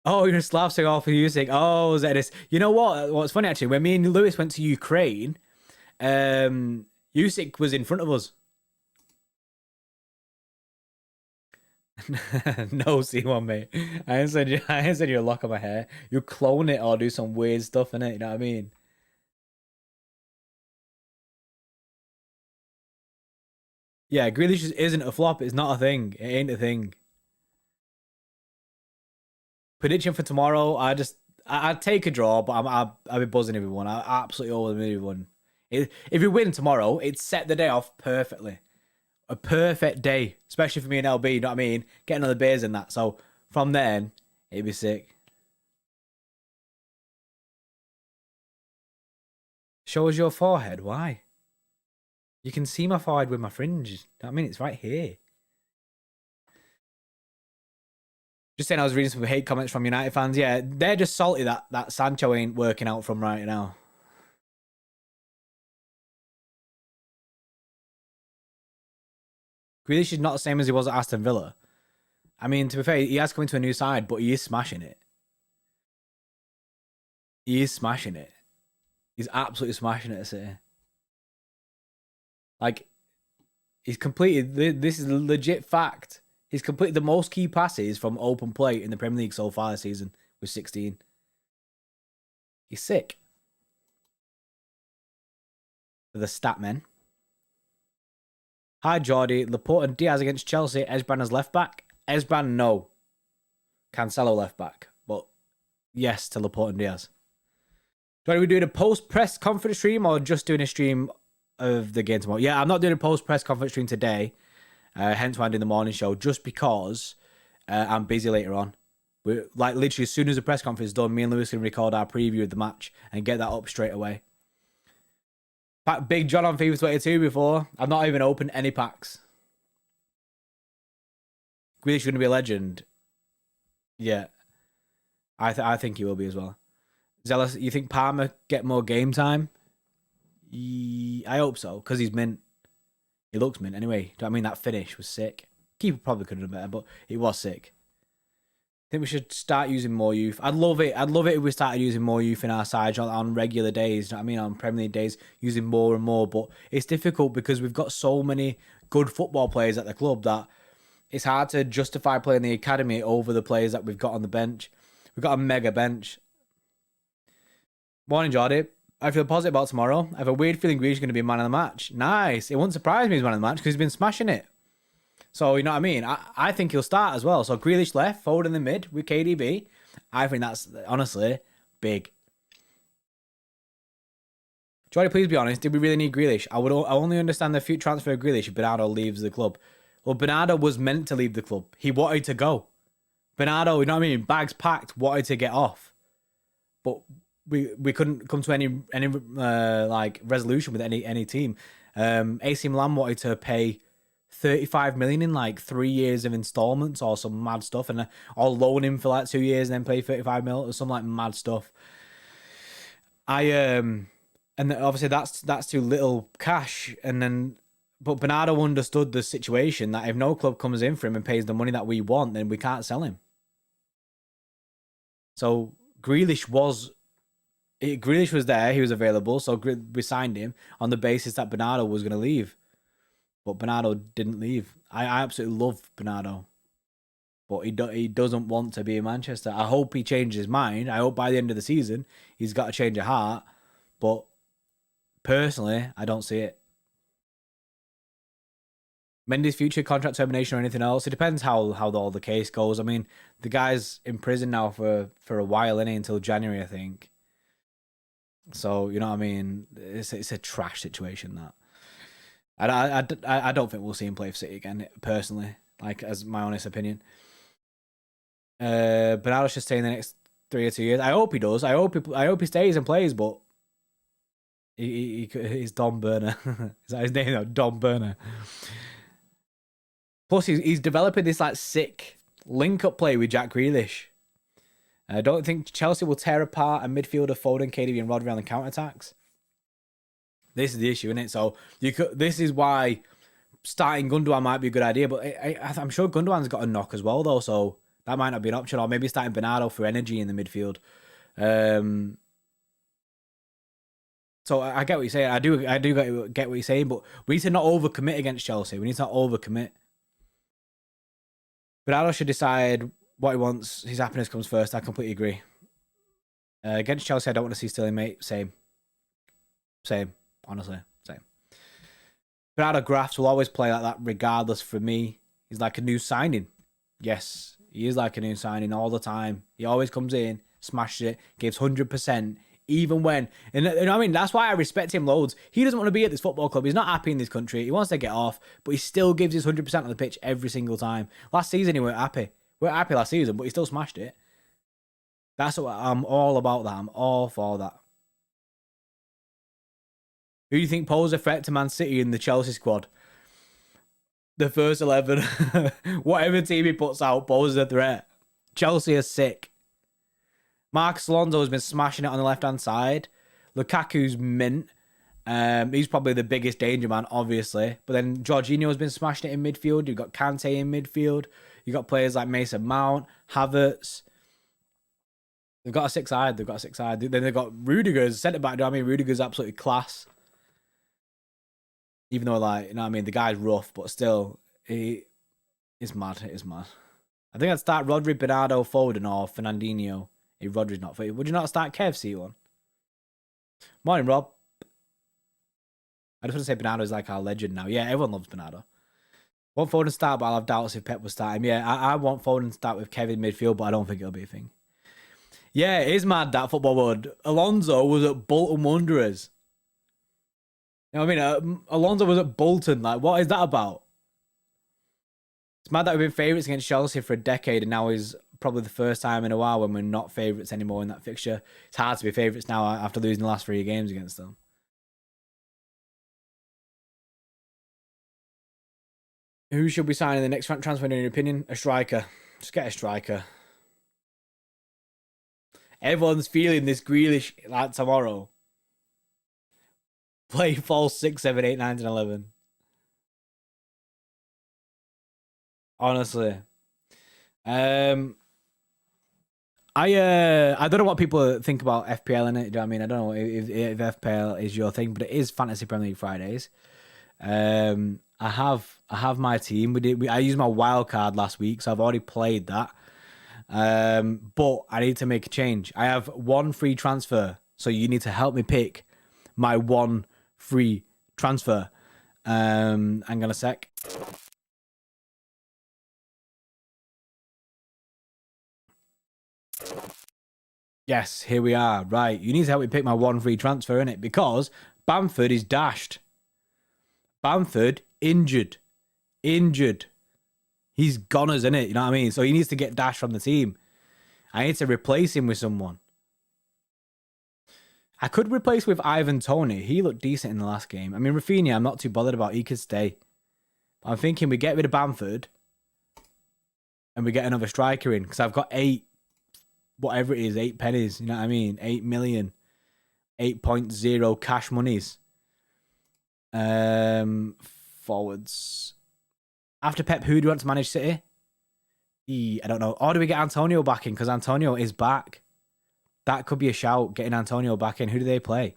Oh, you're a Slav saying off for Usyk. Oh, Zedis. You know what? What's funny actually, when me and Lewis went to Ukraine, Usyk was in front of us. No, C1, mate. I ain't said you're lock on my hair. You clone it or do some weird stuff in it. You know what I mean? Yeah, Grealish isn't a flop. It's not a thing. It ain't a thing. Prediction for tomorrow. I'd take a draw, but I'll be buzzing everyone. I absolutely over everyone. If we win tomorrow, it's set the day off perfectly. A perfect day, especially for me and LB. You know what I mean? Get another beers in that. So from then, it'd be sick. Show us your forehead. Why? You can see my forehead with my fringe. You know what I mean? It's right here. Just saying, I was reading some hate comments from United fans. Yeah, they're just salty that Sancho ain't working out from right now. Grealish is not the same as he was at Aston Villa. I mean, to be fair, he has come into a new side, but he is smashing it. He is smashing it. He's absolutely smashing it at City. Like, he's completed, this is a legit fact. He's completed the most key passes from open play in the Premier League so far this season with 16. He's sick. For the stat men. Hi, Jordy. Laporte and Diaz against Chelsea. Esbran as left back. Esbran, no. Cancelo left back. But yes to Laporte and Diaz. So are we doing a post-press conference stream or just doing a stream of the game tomorrow? Yeah, I'm not doing a post-press conference stream today. Hence why I'm doing the morning show, just because I'm busy later on. We're like literally as soon as the press conference is done, me and Lewis can record our preview of the match and get that up straight away. Big John on FIFA 22 before. I've not even opened any packs. Grealish going to be a legend. Yeah, I think he will be as well. Zealous, you think Palmer get more game time? I hope so, because he's mint. He looks mint anyway. Do I mean that finish was sick? Keeper probably could have done better, but it was sick. I think we should start using more youth. I'd love it. I'd love it if we started using more youth in our side on regular days. You know what I mean? On Premier League days, using more and more. But it's difficult because we've got so many good football players at the club that it's hard to justify playing the academy over the players that we've got on the bench. We've got a mega bench. Morning, Jordy. I feel positive about tomorrow. I have a weird feeling Grealish is going to be man of the match. Nice. It wouldn't surprise me he's man of the match because he's been smashing it. So, you know what I mean? I think he'll start as well. So, Grealish left, forward in the mid with KDB. I think that's, honestly, big. Jordy, please be honest. Did we really need Grealish? I only understand the future transfer of Grealish if Bernardo leaves the club. Well, Bernardo was meant to leave the club. He wanted to go. Bernardo, you know what I mean? Bags packed, wanted to get off. But we couldn't come to any like resolution with any team. AC Milan wanted to pay 35 million in like 3 years of installments or some mad stuff, and or loan him for like 2 years and then pay 35 mil or some like mad stuff. And obviously that's too little cash. And then, but Bernardo understood the situation that if no club comes in for him and pays the money that we want, then we can't sell him. So Grealish was there, he was available, so we signed him on the basis that Bernardo was going to leave. But Bernardo didn't leave. I absolutely love Bernardo. But he doesn't want to be in Manchester. I hope he changes his mind. I hope by the end of the season, he's got a change of heart. But personally, I don't see it. Mendy's future contract termination or anything else? It depends how all the case goes. I mean, the guy's in prison now for a while, innit? Until January, I think. So, you know what I mean? It's a trash situation, that. I don't think we'll see him play for City again, personally. Like, as my honest opinion. Bernardo should stay in the next 3 or 2 years. I hope he does. I hope he stays and plays, but he's Don Burner. Is that his name? No, Don Burner. Plus, he's developing this like sick link-up play with Jack Grealish. I don't think Chelsea will tear apart a midfield of Foden, KDB, and Rodri on the counter-attacks. This is the issue, isn't it? So this is why starting Gundogan might be a good idea, but I'm sure Gundogan's got a knock as well, though, so that might not be an option. Or maybe starting Bernardo for energy in the midfield. So I get what you're saying. I do get what you're saying, but we need to not overcommit against Chelsea. We need to not overcommit. Bernardo should decide what he wants. His happiness comes first. I completely agree. Against Chelsea, I don't want to see Sterling, mate. Same. Honestly, same. Bernardo Grafts will always play like that regardless for me. He's like a new signing. Yes, he is like a new signing all the time. He always comes in, smashes it, gives 100%, even when... And you know what I mean? That's why I respect him loads. He doesn't want to be at this football club. He's not happy in this country. He wants to get off, but he still gives his 100% on the pitch every single time. Last season, he weren't happy. We weren't happy last season, but he still smashed it. That's what I'm all about that. I'm all for that. Who do you think poses a threat to Man City in the Chelsea squad? The first 11. Whatever team he puts out poses a threat. Chelsea are sick. Marcus Alonso has been smashing it on the left-hand side. Lukaku's mint. He's probably the biggest danger man, obviously. But then Jorginho's been smashing it in midfield. You've got Kante in midfield. You've got players like Mason Mount, Havertz. They've got a sick side. Then they've got Rudiger's centre-back. Do you know what I mean? Rudiger's absolutely class. Even though, like, you know what I mean? The guy's rough, but still, it's mad. It is mad. I think I'd start Rodri, Bernardo, Foden, or Fernandinho. If Rodri's not fit. Would you not start Kev, C1? Morning, Rob. I just want to say Bernardo is like our legend now. Yeah, everyone loves Bernardo. I want Foden to start, but I'll have doubts if Pep will start him. Yeah, I want Foden to start with Kevin midfield, but I don't think it'll be a thing. Yeah, it is mad that football world. Alonso was at Bolton Wanderers. You know what I mean? Alonso was at Bolton. Like, what is that about? It's mad that we've been favourites against Chelsea for a decade, and now is probably the first time in a while when we're not favourites anymore in that fixture. It's hard to be favourites now after losing the last 3 games against them. Who should we sign in the next transfer, in your opinion? A striker. Just get a striker. Everyone's feeling this Grealish like tomorrow. Play false 6, 7, 8, 9, and 11. Honestly. I don't know what people think about FPL in it. Do you know what I mean? I don't know if FPL is your thing, but it is Fantasy Premier League Fridays. I have my team. I used my wild card last week, so I've already played that. But I need to make a change. I have one free transfer, so you need to help me pick my one free transfer. Hang on a sec. Yes, here we are. Right, you need to help me pick my one free transfer, innit? Because Bamford is dashed. Bamford injured. He's goners, innit? You know what I mean? So he needs to get dashed from the team. I need to replace him with someone. I could replace with Ivan Toney. He looked decent in the last game. I mean, Rafinha, I'm not too bothered about. He could stay. But I'm thinking we get rid of Bamford and we get another striker in because I've got 8, whatever it is, 8 pennies. You know what I mean? 8 million. 8.0 cash monies. Forwards. After Pep, who do you want to manage City? I don't know. Or do we get Antonio back in? Because Antonio is back. That could be a shout, getting Antonio back in. Who do they play?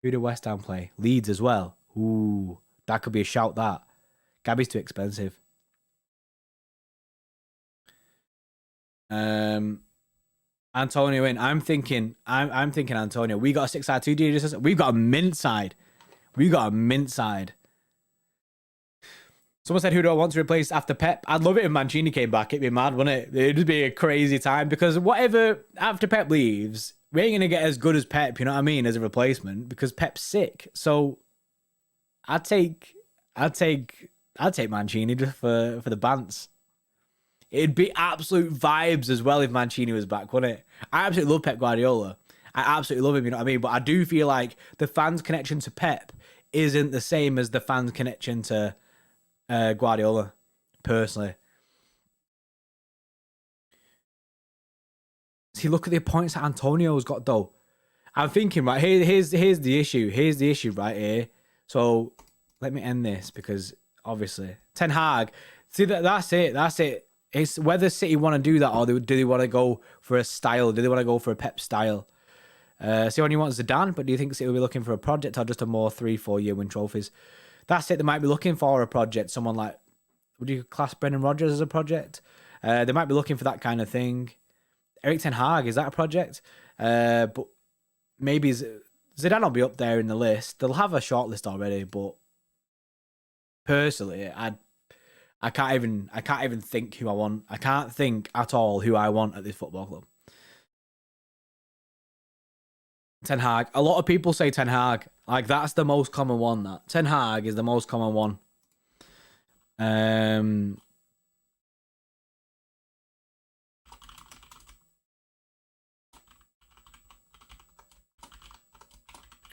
Who do West Ham play? Leeds as well. Ooh, that could be a shout, that. Gabby's too expensive. Antonio in. I'm thinking Antonio. We got a 6-side 2. We've got a mint side. Someone said, who do I want to replace after Pep? I'd love it if Mancini came back. It'd be mad, wouldn't it? It'd be a crazy time because whatever, after Pep leaves, we ain't going to get as good as Pep, you know what I mean, as a replacement because Pep's sick. So I'd take Mancini just for the bants. It'd be absolute vibes as well if Mancini was back, wouldn't it? I absolutely love Pep Guardiola. I absolutely love him, you know what I mean? But I do feel like the fans' connection to Pep isn't the same as the fans' connection to Guardiola, personally. See, look at the points that Antonio's got, though. I'm thinking, right, here's the issue. Here's the issue right here. So let me end this because obviously Ten Hag. See that's it. It's whether City want to do that or do they want to go for a style? Do they want to go for a Pep style? See, when you want Zidane, but do you think City will be looking for a project or just a more 3-4 year win trophies? That's it. They might be looking for a project. Someone like, would you class Brendan Rodgers as a project? They might be looking for that kind of thing. Erik Ten Hag, is that a project? But maybe Zidane will be up there in the list. They'll have a short list already, but personally, I can't even think who I want. I can't think at all who I want at this football club. Ten Hag. A lot of people say Ten Hag. Like, that's the most common one. That Ten Hag is the most common one.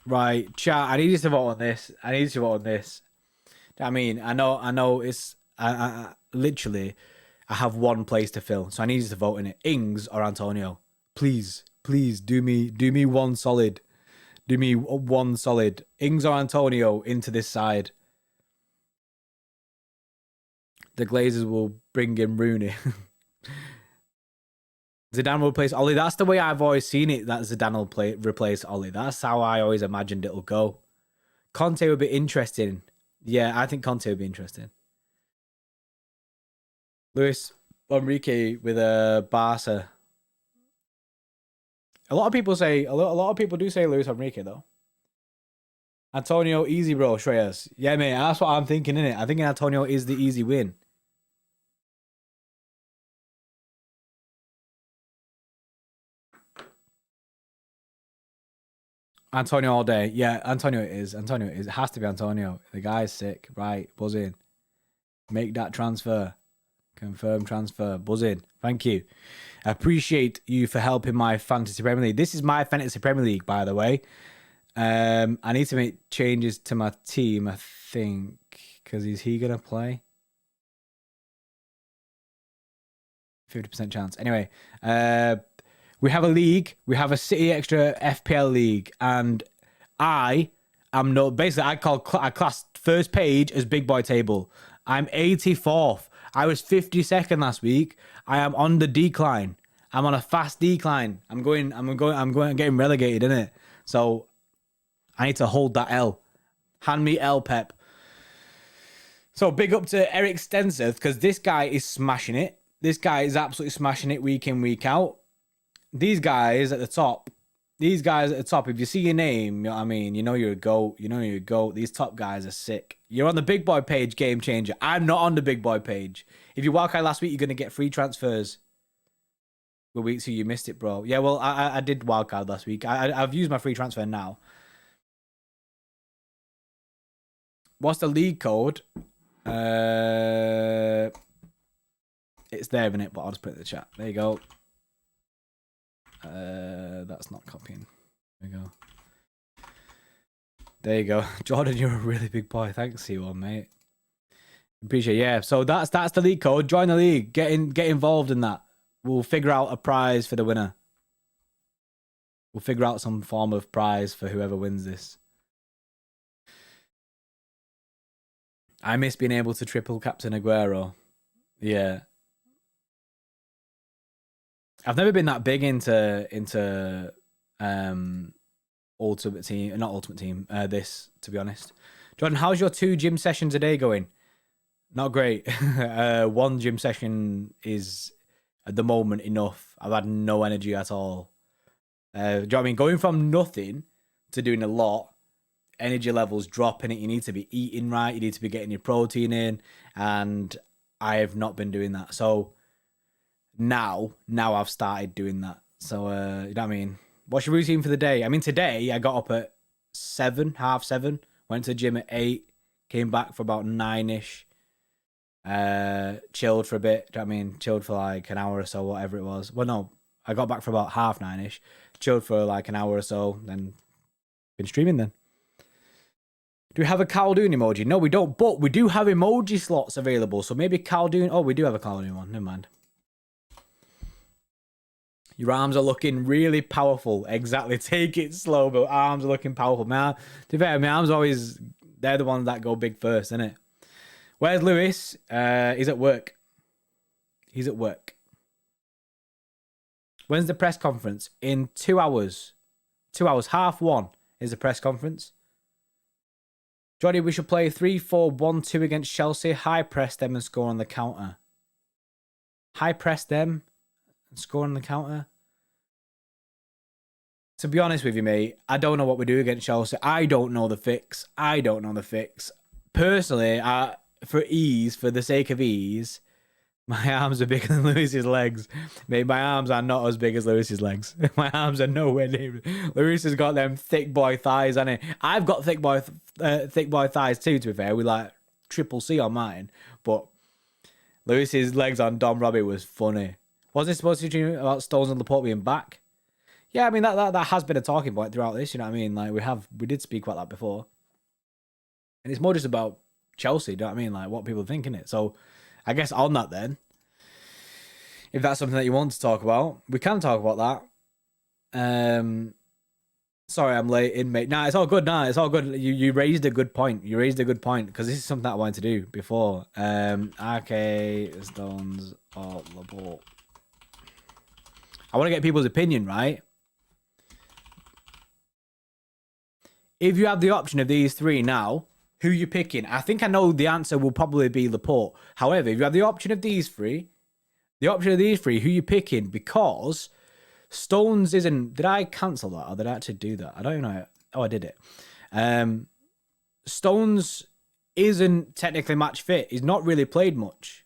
Right, chat. I need you to vote on this. I mean, I know. It's literally, I have one place to fill, so I need you to vote in it. Ings or Antonio, please, do me one solid. Do me one solid. Ings or Antonio into this side. The Glazers will bring in Rooney. Zidane will replace Ollie. That's the way I've always seen it, that Zidane will replace Ollie. That's how I always imagined it'll go. Conte would be interesting. Yeah, I think Conte would be interesting. Luis Enrique with a Barca. A lot of people do say Luis Enrique though. Antonio, easy bro, Shreyas. Yeah, mate, that's what I'm thinking, innit? I think Antonio is the easy win. Antonio all day. Yeah, Antonio it is. Antonio it is. It has to be Antonio. The guy's sick. Right, buzz in. Make that transfer. Confirm transfer. Buzz in. Thank you. I appreciate you for helping my Fantasy Premier League. This is my Fantasy Premier League, by the way. I need to make changes to my team, I think. Because is he going to play? 50% chance. Anyway, we have a league. We have a City Extra FPL league. And I am no... Basically, I class first page as big boy table. I'm 84th. I was 52nd last week. I am on the decline. I'm on a fast decline. I'm getting relegated, innit? So I need to hold that L. Hand me L, Pep. So big up to Eric Stenseth, because this guy is smashing it. This guy is absolutely smashing it week in, week out. These guys at the top, if you see your name, you know what I mean? You know you're a GOAT. You know you're a GOAT. These top guys are sick. You're on the big boy page, game changer. I'm not on the big boy page. If you wildcard last week, you're going to get free transfers. The weeks you missed it, bro. Yeah, well, I did wildcard last week. I've used my free transfer now. What's the league code? It's there, isn't it? But I'll just put it in the chat. There you go. That's not copying. There you go. There you go. Jordan, you're a really big boy. Thanks, C1, mate. Appreciate it. Yeah, so that's the league code. Join the league. Get involved in that. We'll figure out a prize for the winner. We'll figure out some form of prize for whoever wins this. I miss being able to triple Captain Aguero. Yeah. I've never been that big into Ultimate Team, not Ultimate Team, this, to be honest. Jordan, how's your 2 gym sessions a day going? Not great. 1 gym session is, at the moment, enough. I've had no energy at all. Do you know what I mean? Going from nothing to doing a lot, energy levels dropping it. You need to be eating right. You need to be getting your protein in. And I have not been doing that. So now I've started doing that. So, you know what I mean? What's your routine for the day? I mean, today I got up at 7, half 7, went to the gym at 8, came back for about 9-ish, chilled for a bit. Do you know what I mean? Chilled for like an hour or so, whatever it was. Well, no, I got back for about half 9-ish, chilled for like an hour or so, then been streaming then. Do we have a Caldoon emoji? No, we don't, but we do have emoji slots available. So maybe Caldoon. Oh, we do have a Caldoon one. Never mind. Your arms are looking really powerful. Exactly. Take it slow, but arms are looking powerful. Man, to be fair, my arms always, they're the ones that go big first, isn't it? Where's Lewis? He's at work. He's at work. When's the press conference? In 2 hours. 2 hours. 1:30 is the press conference. Johnny, we should play 3-4-1-2 against Chelsea. High press them and score on the counter. High press them and score on the counter. To be honest with you, mate, I don't know what we do against Chelsea. I don't know the fix. Personally, for the sake of ease, my arms are bigger than Lewis's legs. Mate, my arms are not as big as Lewis's legs. My arms are nowhere near. Lewis has got them thick boy thighs, hasn't he? I've got thick boy thighs too, to be fair. We like triple C on mine. But Lewis's legs on Dom Robbie was funny. Was it supposed to be about Stones and Laporte being back? Yeah, I mean, that has been a talking point throughout this, you know what I mean? Like, we did speak about that before. And it's more just about Chelsea, you know what I mean? Like, what people are thinking it. So, I guess on that then, if that's something that you want to talk about, we can talk about that. Sorry, I'm late in, mate. Nah, it's all good. It's all good. You raised a good point. Because this is something that I wanted to do before. RK, Stones, or Laporte. I want to get people's opinion, right? If you have the option of these 3 now, who you picking? I think I know the answer will probably be Laporte. However, if you have the option of these 3, who you picking? Because Stones isn't... Did I cancel that or did I actually do that? I don't even know. Oh, I did it. Stones isn't technically match fit. He's not really played much.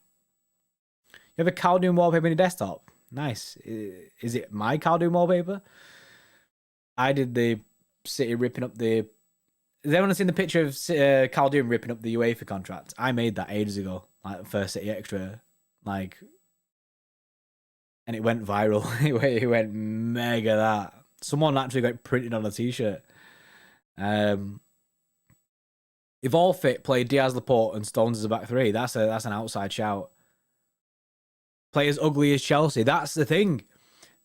You have a Caldoon wallpaper on your desktop? Nice. Is it my Caldoon wallpaper? I did the City ripping up the... Has anyone seen the picture of Caldeum ripping up the UEFA contract? I made that ages ago, like first City Extra, like, and it went viral. It went mega. That someone actually got printed on a t-shirt. If all fit, play Diaz, Laporte, and Stones as a back three. That's an outside shout. Play as ugly as Chelsea. That's the thing.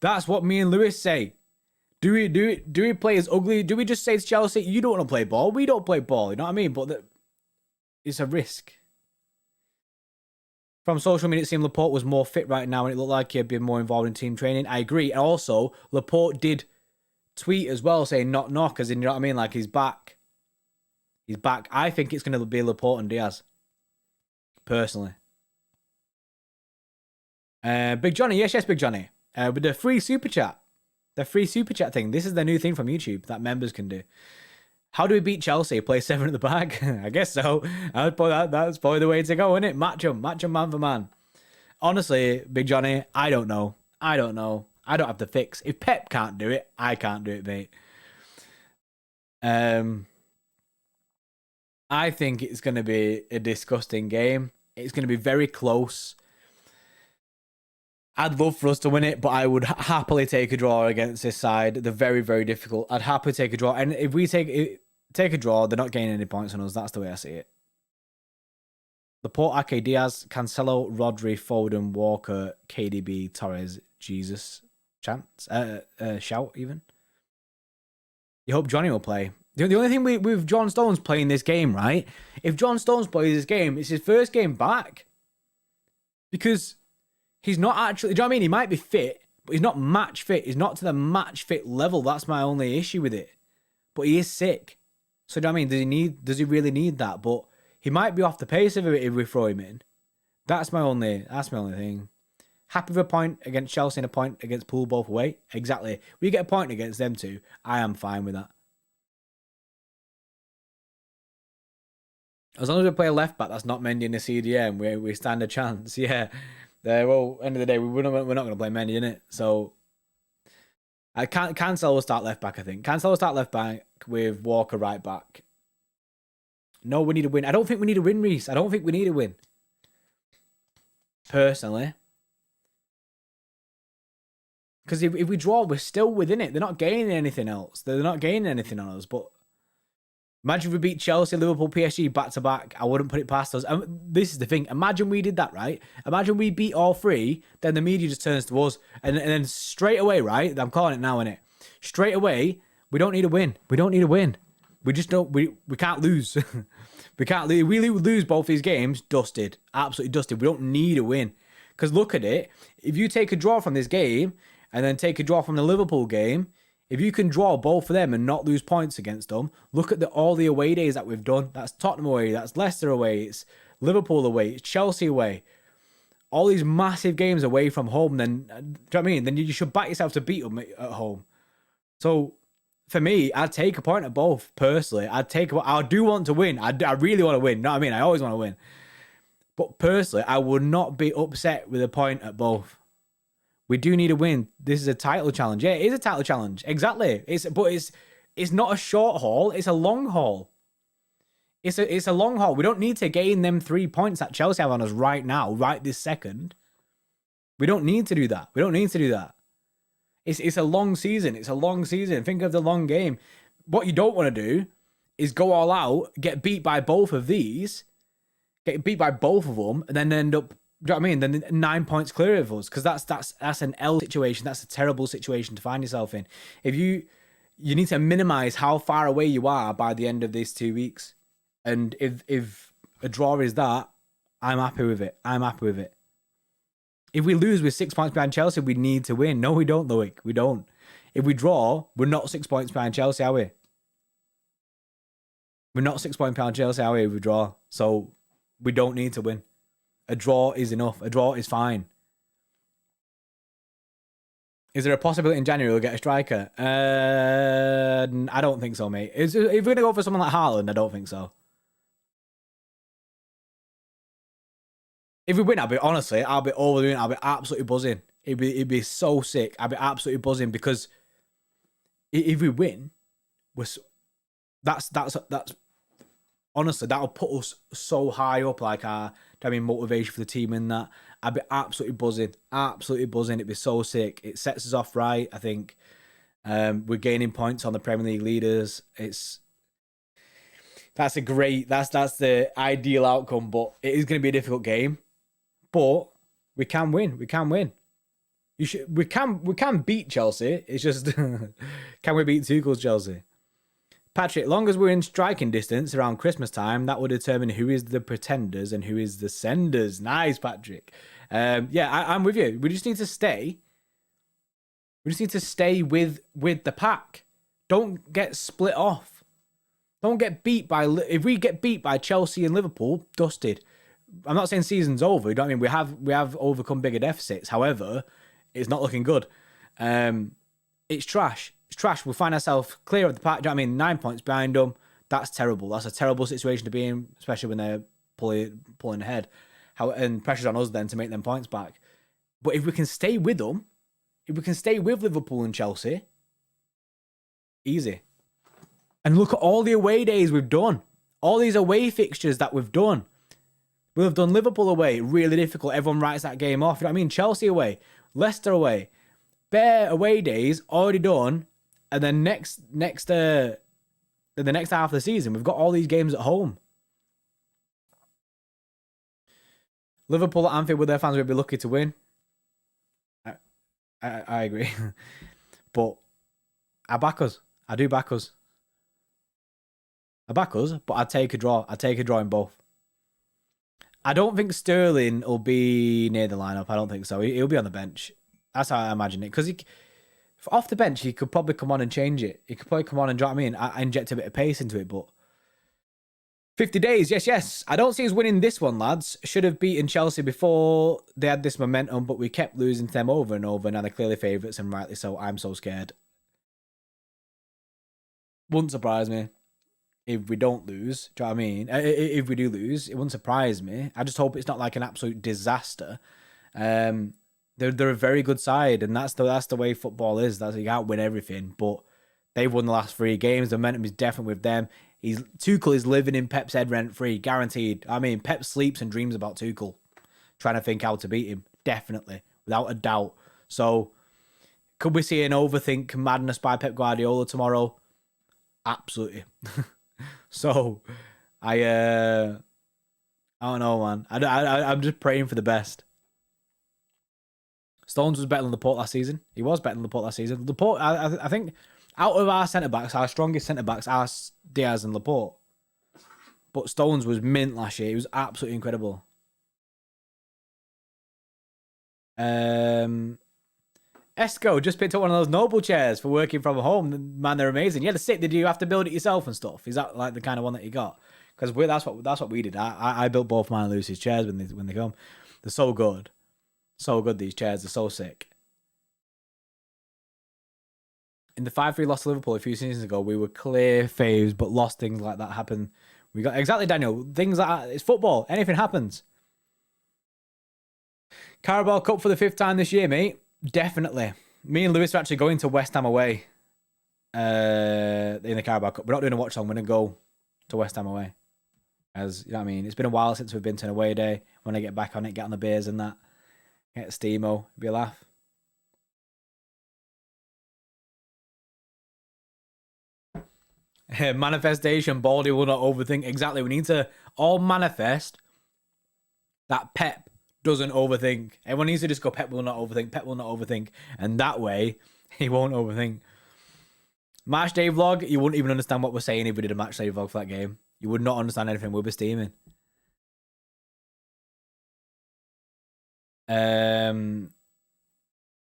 That's what me and Lewis say. Do we play as ugly? Do we just say to Chelsea, you don't want to play ball? We don't play ball. You know what I mean? But it's a risk. From social media, it seemed Laporte was more fit right now, and it looked like he had been more involved in team training. I agree. And also, Laporte did tweet as well, saying knock, as in, you know what I mean? Like, he's back. He's back. I think it's going to be Laporte and Diaz. Personally. Big Johnny. Yes, Big Johnny. With the free super chat. The free super chat thing. This is the new thing from YouTube that members can do. How do we beat Chelsea? Play 7 at the back? I guess so. That's probably the way to go, isn't it? Match them man for man. Honestly, Big Johnny, I don't know. I don't have the fix. If Pep can't do it, I can't do it, mate. I think it's going to be a disgusting game. It's going to be very close. I'd love for us to win it, but I would happily take a draw against this side. They're very, very difficult. I'd happily take a draw. And if we take a draw, they're not gaining any points on us. That's the way I see it. Laporte, Ake, Diaz, Cancelo, Rodri, Foden, Walker, KDB, Torres, Jesus. Chance? Shout, even. You hope Johnny will play. The only thing with John Stones playing this game, right? If John Stones plays this game, it's his first game back. Because... he's not actually, do you know what I mean? He might be fit, but he's not match fit. He's not to the match fit level. That's my only issue with it. But he is sick. So do you know what I mean? Does he really need that? But he might be off the pace of it if we throw him in. That's my only thing. Happy with a point against Chelsea and a point against Poole both away. Exactly. We get a point against them two. I am fine with that. As long as we play a left back that's not Mendy in the CDM, we stand a chance. Yeah. Well, end of the day, we're not going to play Mendy, innit? So, Cancelo will start left back, I think. Cancelo will start left back with Walker right back. No, we need a win. I don't think we need a win, Reese. I don't think we need a win. Personally. Because if we draw, we're still within it. They're not gaining anything else. They're not gaining anything on us, but... imagine if we beat Chelsea, Liverpool, PSG back-to-back. I wouldn't put it past us. This is the thing. Imagine we did that, right? Imagine we beat all three, then the media just turns to us. And then straight away, right? I'm calling it now, innit? Straight away, we don't need a win. We don't need a win. We just don't... We can't lose. We can't lose. We lose both these games, dusted. Absolutely dusted. We don't need a win. Because look at it. If you take a draw from this game, and then take a draw from the Liverpool game... if you can draw both of them and not lose points against them, look at all the away days that we've done. That's Tottenham away, that's Leicester away, it's Liverpool away, it's Chelsea away. All these massive games away from home, then, do you know what I mean? Then you should back yourself to beat them at home. So, for me, I'd take a point at both, personally. I do want to win. I really want to win. You know what I mean? I always want to win. But personally, I would not be upset with a point at both. We do need a win. This is a title challenge. Yeah, it is a title challenge. Exactly. It's not a short haul. It's a long haul. It's a long haul. We don't need to gain them 3 points that Chelsea have on us right now, right this second. We don't need to do that. We don't need to do that. It's a long season. It's a long season. Think of the long game. What you don't want to do is go all out, get beat by both of these, get beat by both of them, and then end up... do you know what I mean? Then 9 points clear of us, because that's an L situation. That's a terrible situation to find yourself in. If you need to minimize how far away you are by the end of these 2 weeks, and if a draw is that, I'm happy with it. I'm happy with it. If we lose with 6 points behind Chelsea, we need to win. No, we don't, Loic. We don't. If we draw, we're not 6 points behind Chelsea, are we? We're not 6 points behind Chelsea, are we? If we draw, so we don't need to win. A draw is enough. A draw is fine. Is there a possibility in January we'll get a striker? I don't think so, mate. If we're going to go for someone like Haaland, I don't think so. If we win, I'll be overdoing it. I'll be absolutely buzzing. It'd be so sick. I'd be absolutely buzzing, because if we win, was that's honestly, that'll put us so high up, like motivation for the team in that. I'd be absolutely buzzing, absolutely buzzing. It'd be so sick. It sets us off right. I think we're gaining points on the Premier League leaders. That's the ideal outcome, but it is going to be a difficult game. But we can win. We can win. We can beat Chelsea. It's just can we beat Tuchel's Chelsea? Patrick, long as we're in striking distance around Christmas time, that will determine who is the pretenders and who is the senders. Nice, Patrick. Yeah, I'm with you. We just need to stay. We just need to stay with the pack. Don't get split off. Don't get beat by. If we get beat by Chelsea and Liverpool, dusted. I'm not saying season's over. You know what I mean? We have overcome bigger deficits. However, it's not looking good. It's trash. It's trash. We'll find ourselves clear of the pack. Do you know what I mean? 9 points behind them. That's terrible. That's a terrible situation to be in, especially when they're pulling ahead. And pressure's on us then to make them points back. But if we can stay with them, if we can stay with Liverpool and Chelsea, easy. And look at all the away days we've done. All these away fixtures that we've done. We'll have done Liverpool away, really difficult. Everyone writes that game off. You know what I mean? Chelsea away, Leicester away. Bare away days already done. And then the next half of the season, we've got all these games at home. Liverpool at Anfield with their fans would be lucky to win. I agree. But I back us. I do back us. I back us, but I'd take a draw. I'd take a draw in both. I don't think Sterling will be near the lineup. I don't think so. He'll be on the bench. That's how I imagine it. Because off the bench, he could probably come on and change it. He could probably come on and, do you know what I mean? I inject a bit of pace into it, but 50 days, yes. I don't see us winning this one, lads. Should have beaten Chelsea before they had this momentum, but we kept losing to them over and over. Now they're clearly favourites, and rightly so. I'm so scared. Wouldn't surprise me if we don't lose. Do you know what I mean? If we do lose, it wouldn't surprise me. I just hope it's not like an absolute disaster. They're a very good side, and that's the way football is. You can't win everything, but they've won the last 3 games. The momentum is definitely with them. Tuchel is living in Pep's head rent free, guaranteed. I mean, Pep sleeps and dreams about Tuchel, trying to think how to beat him. Definitely, without a doubt. So, could we see an overthink madness by Pep Guardiola tomorrow? Absolutely. So, I don't know, man. I'm just praying for the best. Stones was better than Laporte last season. He was better than Laporte last season. Laporte, I think, out of our centre-backs, our strongest centre-backs are Diaz and Laporte. But Stones was mint last year. He was absolutely incredible. Esco just picked up one of those Noblechairs for working from home. Man, they're amazing. Yeah, they're sick. Did you have to build it yourself and stuff? Is that like the kind of one that you got? Because that's what we did. I built both mine and Lucy's chairs when they come. They're so good. So good, these chairs. They're so sick. In the 5-3 loss to Liverpool a few seasons ago, we were clear faves, but lost. Things like that happen. We got exactly, Daniel. Things like that. It's football. Anything happens. Carabao Cup for the 5th time this year, mate. Definitely. Me and Lewis are actually going to West Ham away in the Carabao Cup. We're not doing a watch song. We're going to go to West Ham away. As you know what I mean? It's been a while since we've been to an away day. When I get back on it, get on the beers and that. Get steamo. It'll be a laugh. Manifestation. Baldy will not overthink. Exactly. We need to all manifest that Pep doesn't overthink. Everyone needs to just go, Pep will not overthink. Pep will not overthink. And that way, he won't overthink. Match day vlog, you wouldn't even understand what we're saying if we did a match day vlog for that game. You would not understand anything. We'll be steaming.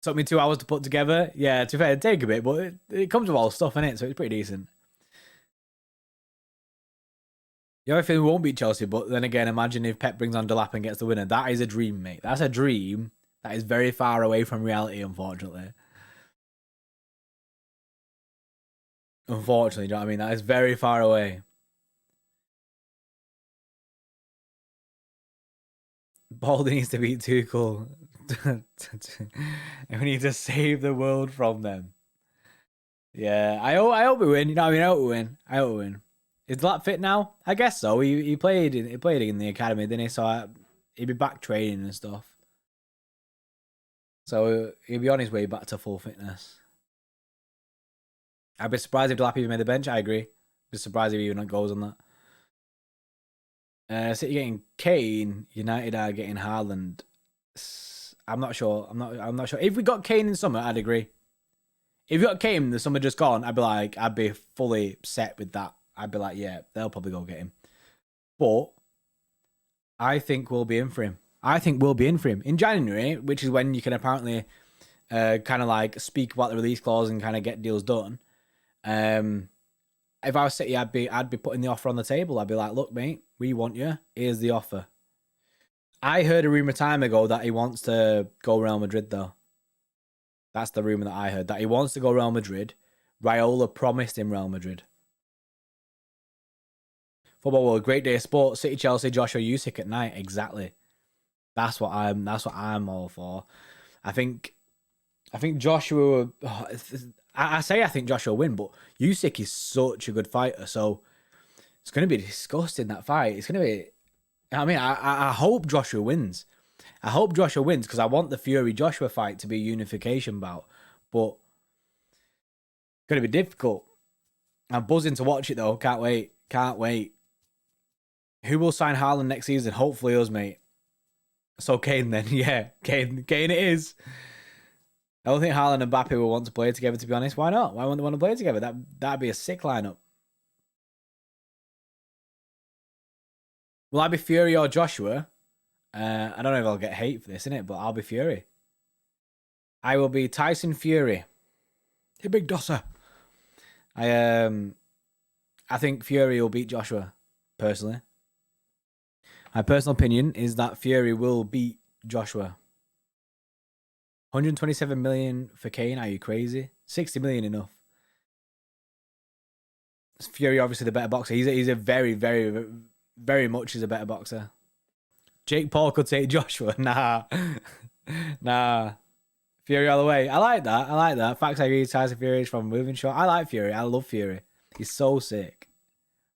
Took me 2 hours to put together. Yeah, to be fair, it'd take a bit, but it comes with all stuff in it, so it's pretty decent. The other thing, we won't beat Chelsea, but then again, imagine if Pep brings on Delap and gets the winner. That is a dream, mate. That's a dream that is very far away from reality, unfortunately. Unfortunately, do you know what I mean? That is very far away. Baldy needs to beat Tuchel. And we need to save the world from them. Yeah, I hope we win. You know what I mean? I hope we win. I hope we win. Is Lap fit now? I guess so. He played in the academy, didn't he? So he'd be back training and stuff. So he'll be on his way back to full fitness. I'd be surprised if Delap even made the bench. I agree. Be surprised if he even goes on that. City getting Kane. United are getting Haaland. I'm not sure. I'm not sure. If we got Kane in summer, I'd agree. If you got Kane in the summer just gone, I'd be fully set with that. I'd be like, yeah, they'll probably go get him. But I think we'll be in for him. I think we'll be in for him in January, which is when you can apparently kind of like speak about the release clause and kind of get deals done. If I was City, I'd be putting the offer on the table. I'd be like, look, mate, we want you. Here's the offer. I heard a rumor time ago that he wants to go Real Madrid, though. That's the rumor that I heard, that he wants to go Real Madrid. Raiola promised him Real Madrid. Football World, great day of sport. City, Chelsea, Joshua Usyk at night. Exactly. That's what I'm all for. I think Joshua. I think Joshua will win, but Usyk is such a good fighter, so it's going to be disgusting, that fight. It's going to be. I mean, I hope Joshua wins. I hope Joshua wins because I want the Fury Joshua fight to be a unification bout, but it's going to be difficult. I'm buzzing to watch it though. Can't wait. Can't wait. Who will sign Haaland next season? Hopefully us, mate. So Kane then, yeah, Kane it is. I don't think Haaland and Mbappe will want to play together, to be honest. Why not? Why wouldn't they want to play together? That'd be a sick lineup. Will I be Fury or Joshua? I don't know if I'll get hate for this, innit? But I'll be Fury. I will be Tyson Fury. Hey, big dosser. I think Fury will beat Joshua, personally. My personal opinion is that Fury will beat Joshua. 127 million for Kane. Are you crazy? 60 million enough. Fury obviously the better boxer. He's a very, very, very much is a better boxer. Jake Paul could take Joshua. Nah. Fury all the way. I like that. Facts I agree. Tyson Fury is from moving shot. I like Fury. I love Fury. He's so sick.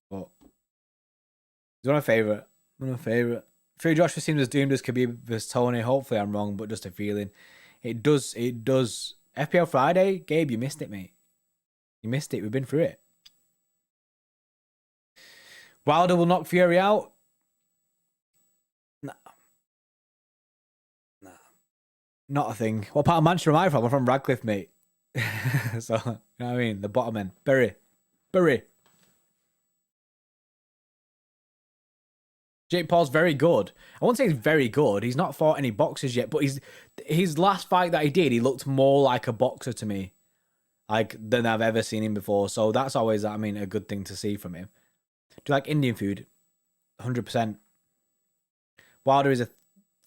But he's one of my favourite. Fury Joshua seems as doomed as Khabib versus Tony. Hopefully I'm wrong, but just a feeling. It does. FPL Friday, Gabe, you missed it, mate. You missed it. We've been through it. Wilder will knock Fury out. Nah. Not a thing. What part of Manchester am I from? I'm from Radcliffe, mate. So, you know what I mean? The bottom end. Bury. Jake Paul's very good. I won't say he's very good. He's not fought any boxers yet, but his last fight that he did, he looked more like a boxer to me, like than I've ever seen him before. So that's always, I mean, a good thing to see from him. Do you like Indian food? 100%. Wilder is a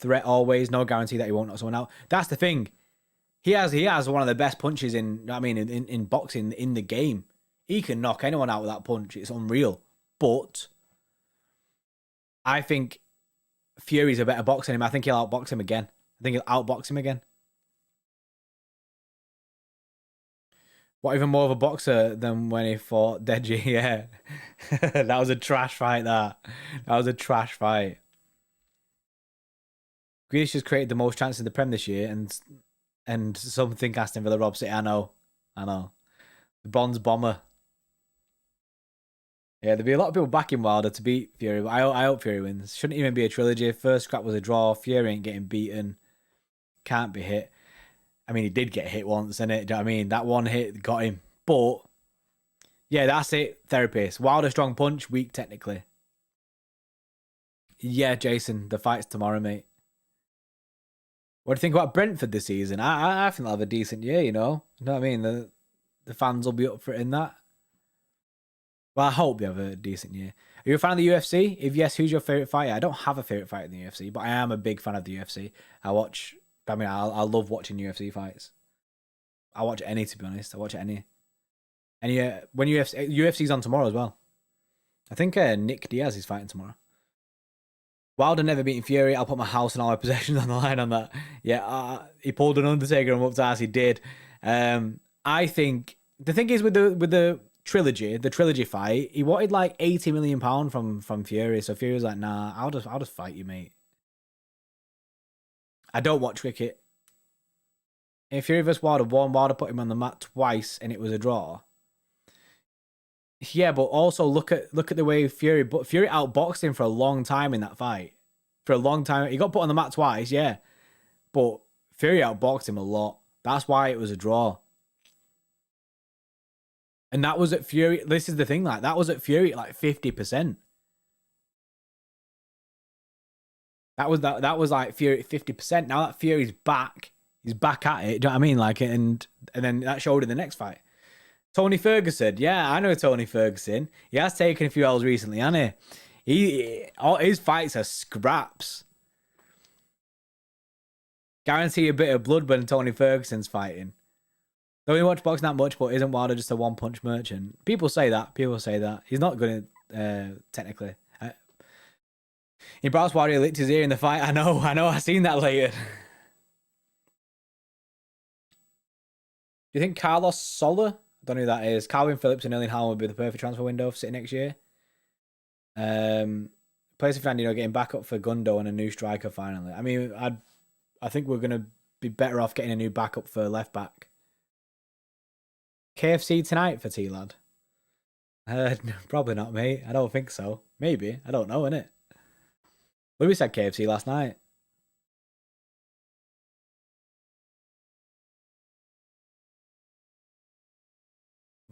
threat always. No guarantee that he won't knock someone out. That's the thing. He has one of the best punches in boxing in the game. He can knock anyone out with that punch. It's unreal. But I think Fury's a better boxer than him. I think he'll outbox him again. What, even more of a boxer than when he fought Deji? Yeah. That was a trash fight, that was a trash fight. Grealish has created the most chances in the Prem this year, and some think Aston Villa robbed City. I know. The bronze bomber. Yeah, there'll be a lot of people backing Wilder to beat Fury, but I hope Fury wins. Shouldn't even be a trilogy. First scrap was a draw. Fury ain't getting beaten. Can't be hit. I mean, he did get hit once, innit? Do you know what I mean? That one hit got him. But, yeah, that's it. Therapist. Wilder strong punch, weak technically. Yeah, Jason, the fight's tomorrow, mate. What do you think about Brentford this season? I think they'll have a decent year, you know? You know what I mean? The fans will be up for it in that. Well, I hope they have a decent year. Are you a fan of the UFC? If yes, who's your favourite fighter? I don't have a favourite fighter in the UFC, but I am a big fan of the UFC. I love watching UFC fights. I watch any, to be honest. I watch any. And when UFC's on tomorrow as well. I think Nick Diaz is fighting tomorrow. Wilder never beating Fury. I'll put my house and all my possessions on the line on that. Yeah, he pulled an Undertaker and whooped ass. He did. I think The thing is with the trilogy fight, he wanted like £80 million from Fury. So Fury was like, nah, I'll just fight you, mate. I don't watch cricket. If Fury vs Wilder won, Wilder put him on the mat twice and it was a draw. Yeah, but also look at the way Fury outboxed him for a long time in that fight. For a long time. He got put on the mat twice, yeah. But Fury outboxed him a lot. That's why it was a draw. And that was at Fury. This is the thing, like that was at Fury at like 50%. That was like Fury at 50%. Now that Fury's back, he's back at it. Do you know what I mean? Like, and then that showed in the next fight. Tony Ferguson, yeah, I know Tony Ferguson. He has taken a few L's recently, hasn't he? All his fights are scraps. Guarantee a bit of blood when Tony Ferguson's fighting. Don't really watch boxing that much, but isn't Wilder just a one-punch merchant? People say that. He's not good technically. He brought Wilder, licked his ear in the fight. I know. I've seen that later. Do you think Carlos Soler? I don't know who that is. Calvin Phillips and Erling Haaland would be the perfect transfer window for City next year. Place of Fernandino getting back up for Gundo and a new striker finally. I mean, I think we're gonna be better off getting a new backup for left back. KFC tonight for T-Lad? Probably not, mate. I don't think so. Maybe. I don't know, innit? Louis said KFC last night.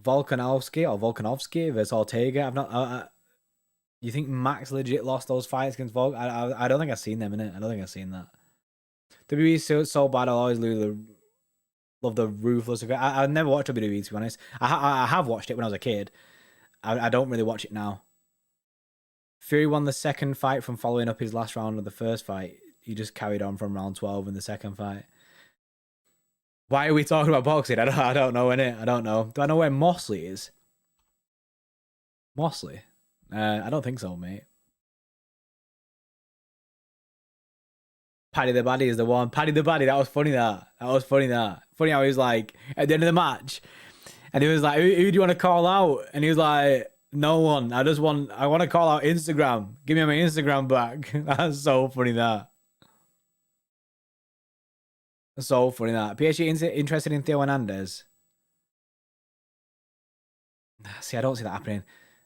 Volkanovski versus Ortega. I've not. You think Max legit lost those fights against Volk? I don't think I've seen them, innit? I don't think I've seen that. WWE so bad. I'll always love the ruthless. I never watched WWE, to be honest. I have watched it when I was a kid. I don't really watch it now. Fury won the second fight from following up his last round of the first fight. He just carried on from round 12 in the second fight. Why are we talking about boxing? I don't know, innit? I don't know. Do I know where Mosley is? Mosley? I don't think so, mate. Paddy the Baddy is the one. Paddy the Baddy, that was funny, that. Funny how he was like, at the end of the match, and he was like, who do you want to call out? And he was like, no one. I want to call out Instagram. Give me my Instagram back. That's so funny, that. So funny, that. PSG interested in Theo Hernandez? See, I don't see that happening.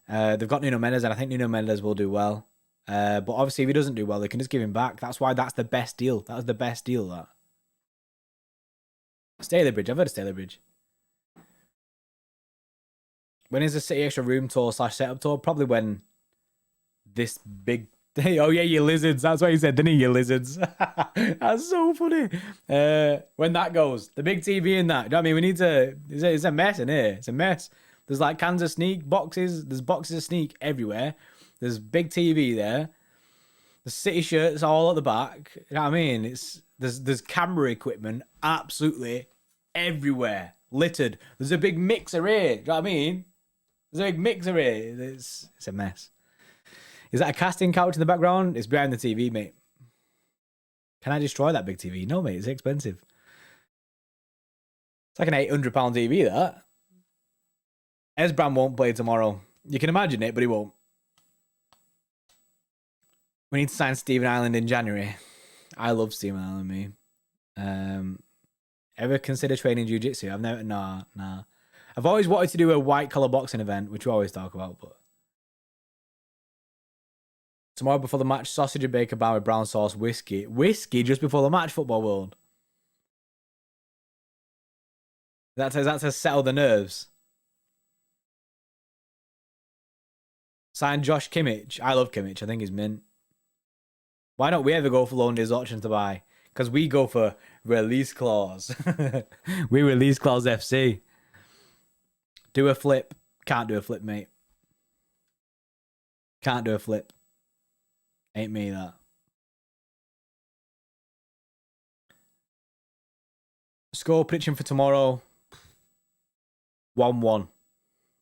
They've got Nuno Mendes, and I think Nuno Mendes will do well. But obviously, if he doesn't do well, they can just give him back. That's why that's the best deal. That was the best deal, that. Stalybridge. I've heard of Stalybridge. When is the City Extra Room tour / setup tour? Probably when this big... Oh, yeah, you lizards. That's what he said, didn't he? You lizards. That's so funny. When that goes. The big TV in that. You know what I mean? We need to... It's a mess in here. It's a mess. There's like cans of sneak, boxes. There's boxes of sneak everywhere. There's big TV there. The City shirts all at the back. You know what I mean? There's camera equipment absolutely everywhere. Littered. There's a big mixer here. Do you know what I mean? There's a big mixer here. It's a mess. Is that a casting couch in the background? It's behind the TV, mate. Can I destroy that big TV? No, mate. It's expensive. It's like an £800 TV, that. Esbram won't play tomorrow. You can imagine it, but he won't. We need to sign Stephen Island in January. I love Stephen Island, me. Ever consider training jiu-jitsu? I've never... Nah. I've always wanted to do a white-collar boxing event, which we always talk about, but... Tomorrow before the match, sausage and bacon bound with brown sauce, whiskey. Whiskey just before the match, football world. That's to settle the nerves. Sign Josh Kimmich. I love Kimmich. I think he's mint. Why don't we ever go for loan days auctions to buy? Because we go for release clause. We release clause FC. Do a flip. Can't do a flip, mate. Can't do a flip. Ain't me, that. Score prediction for tomorrow. 1-1.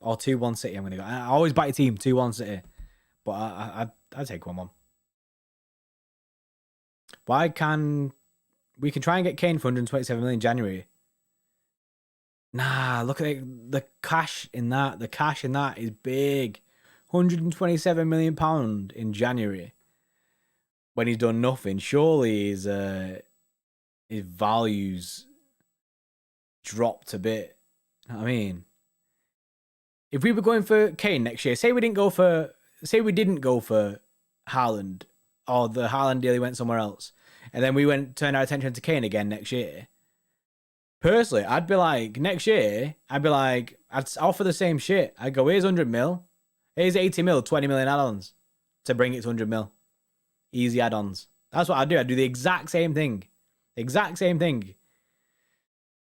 Or 2-1 City, I'm going to go. I always back your team, 2-1 City. But I'd take 1-1. Why can... We can try and get Kane for 127 million in January. Nah, look at the cash in that. The cash in that is big. £127 million in January. When he's done nothing, surely his values dropped a bit. You know what I mean? If we were going for Kane next year, say we didn't go for Haaland, or the Haaland deal he went somewhere else, and then we turned our attention to Kane again next year. Personally, I'd be like, next year, I'd offer the same shit. I'd go, here's 100 mil, here's 80 mil, 20 million add-ons to bring it to 100 mil. Easy add-ons. That's what I'd do. I'd do the exact same thing. Exact same thing.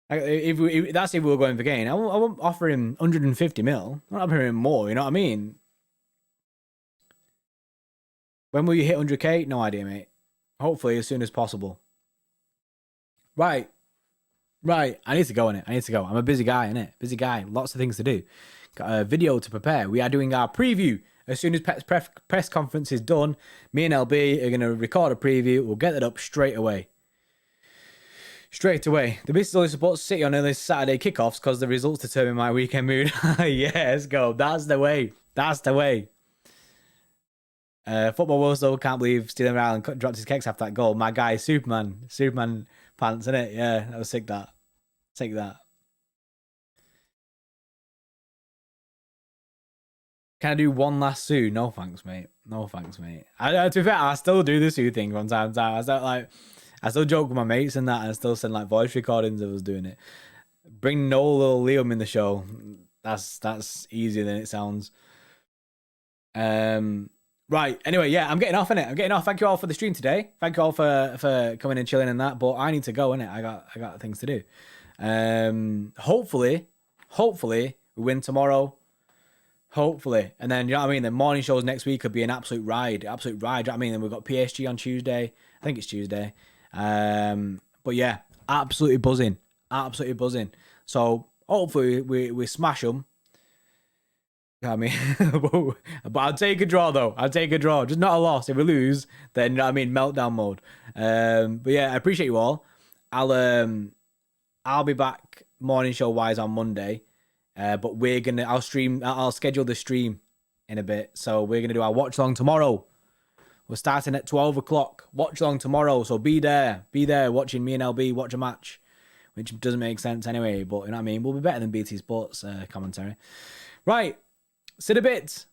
If we were going for Kane, I won't offer him 150 mil. I'm not offering him more, you know what I mean? When will you hit 100k? No idea, mate. Hopefully as soon as possible. Right. I need to go, innit? I need to go. I'm a busy guy, innit? Busy guy. Lots of things to do. Got a video to prepare. We are doing our preview. As soon as press conference is done, me and LB are going to record a preview. We'll get it up straight away. Straight away. The business only supports City on early Saturday kickoffs because the results determine my weekend mood. Yeah, let's go. That's the way. That's the way. Football World though, can't believe Steven Ireland dropped his kicks after that goal. My guy, Superman pants, innit? Yeah, that was sick. Sick that. Can I do one last Sue? No thanks, mate. No thanks, mate. To be fair, I still do the Sue thing from time to time. I still joke with my mates and that, and I still send like voice recordings of us doing it. Bring Noel or Liam in the show. That's easier than it sounds. Right. Anyway, yeah, I'm getting off, innit? I'm getting off. Thank you all for the stream today. Thank you all for coming and chilling and that. But I need to go, innit? I got things to do. Hopefully we win tomorrow. Hopefully. And then, you know what I mean? The morning shows next week could be an absolute ride. Absolute ride. You know what I mean? Then we've got PSG on Tuesday. I think it's Tuesday. But yeah, absolutely buzzing. Absolutely buzzing. So hopefully we smash them. You know what I mean? But I'll take a draw though. I'll take a draw. Just not a loss. If we lose, then you know what I mean, meltdown mode. But yeah, I appreciate you all. I'll be back morning show wise on Monday. But I'll schedule the stream in a bit. So we're gonna do our watch long tomorrow. We're starting at 12 o'clock. Watch long tomorrow. So be there watching me and LB watch a match, which doesn't make sense anyway. But you know what I mean? We'll be better than BT Sports commentary. Right. See you in a bit.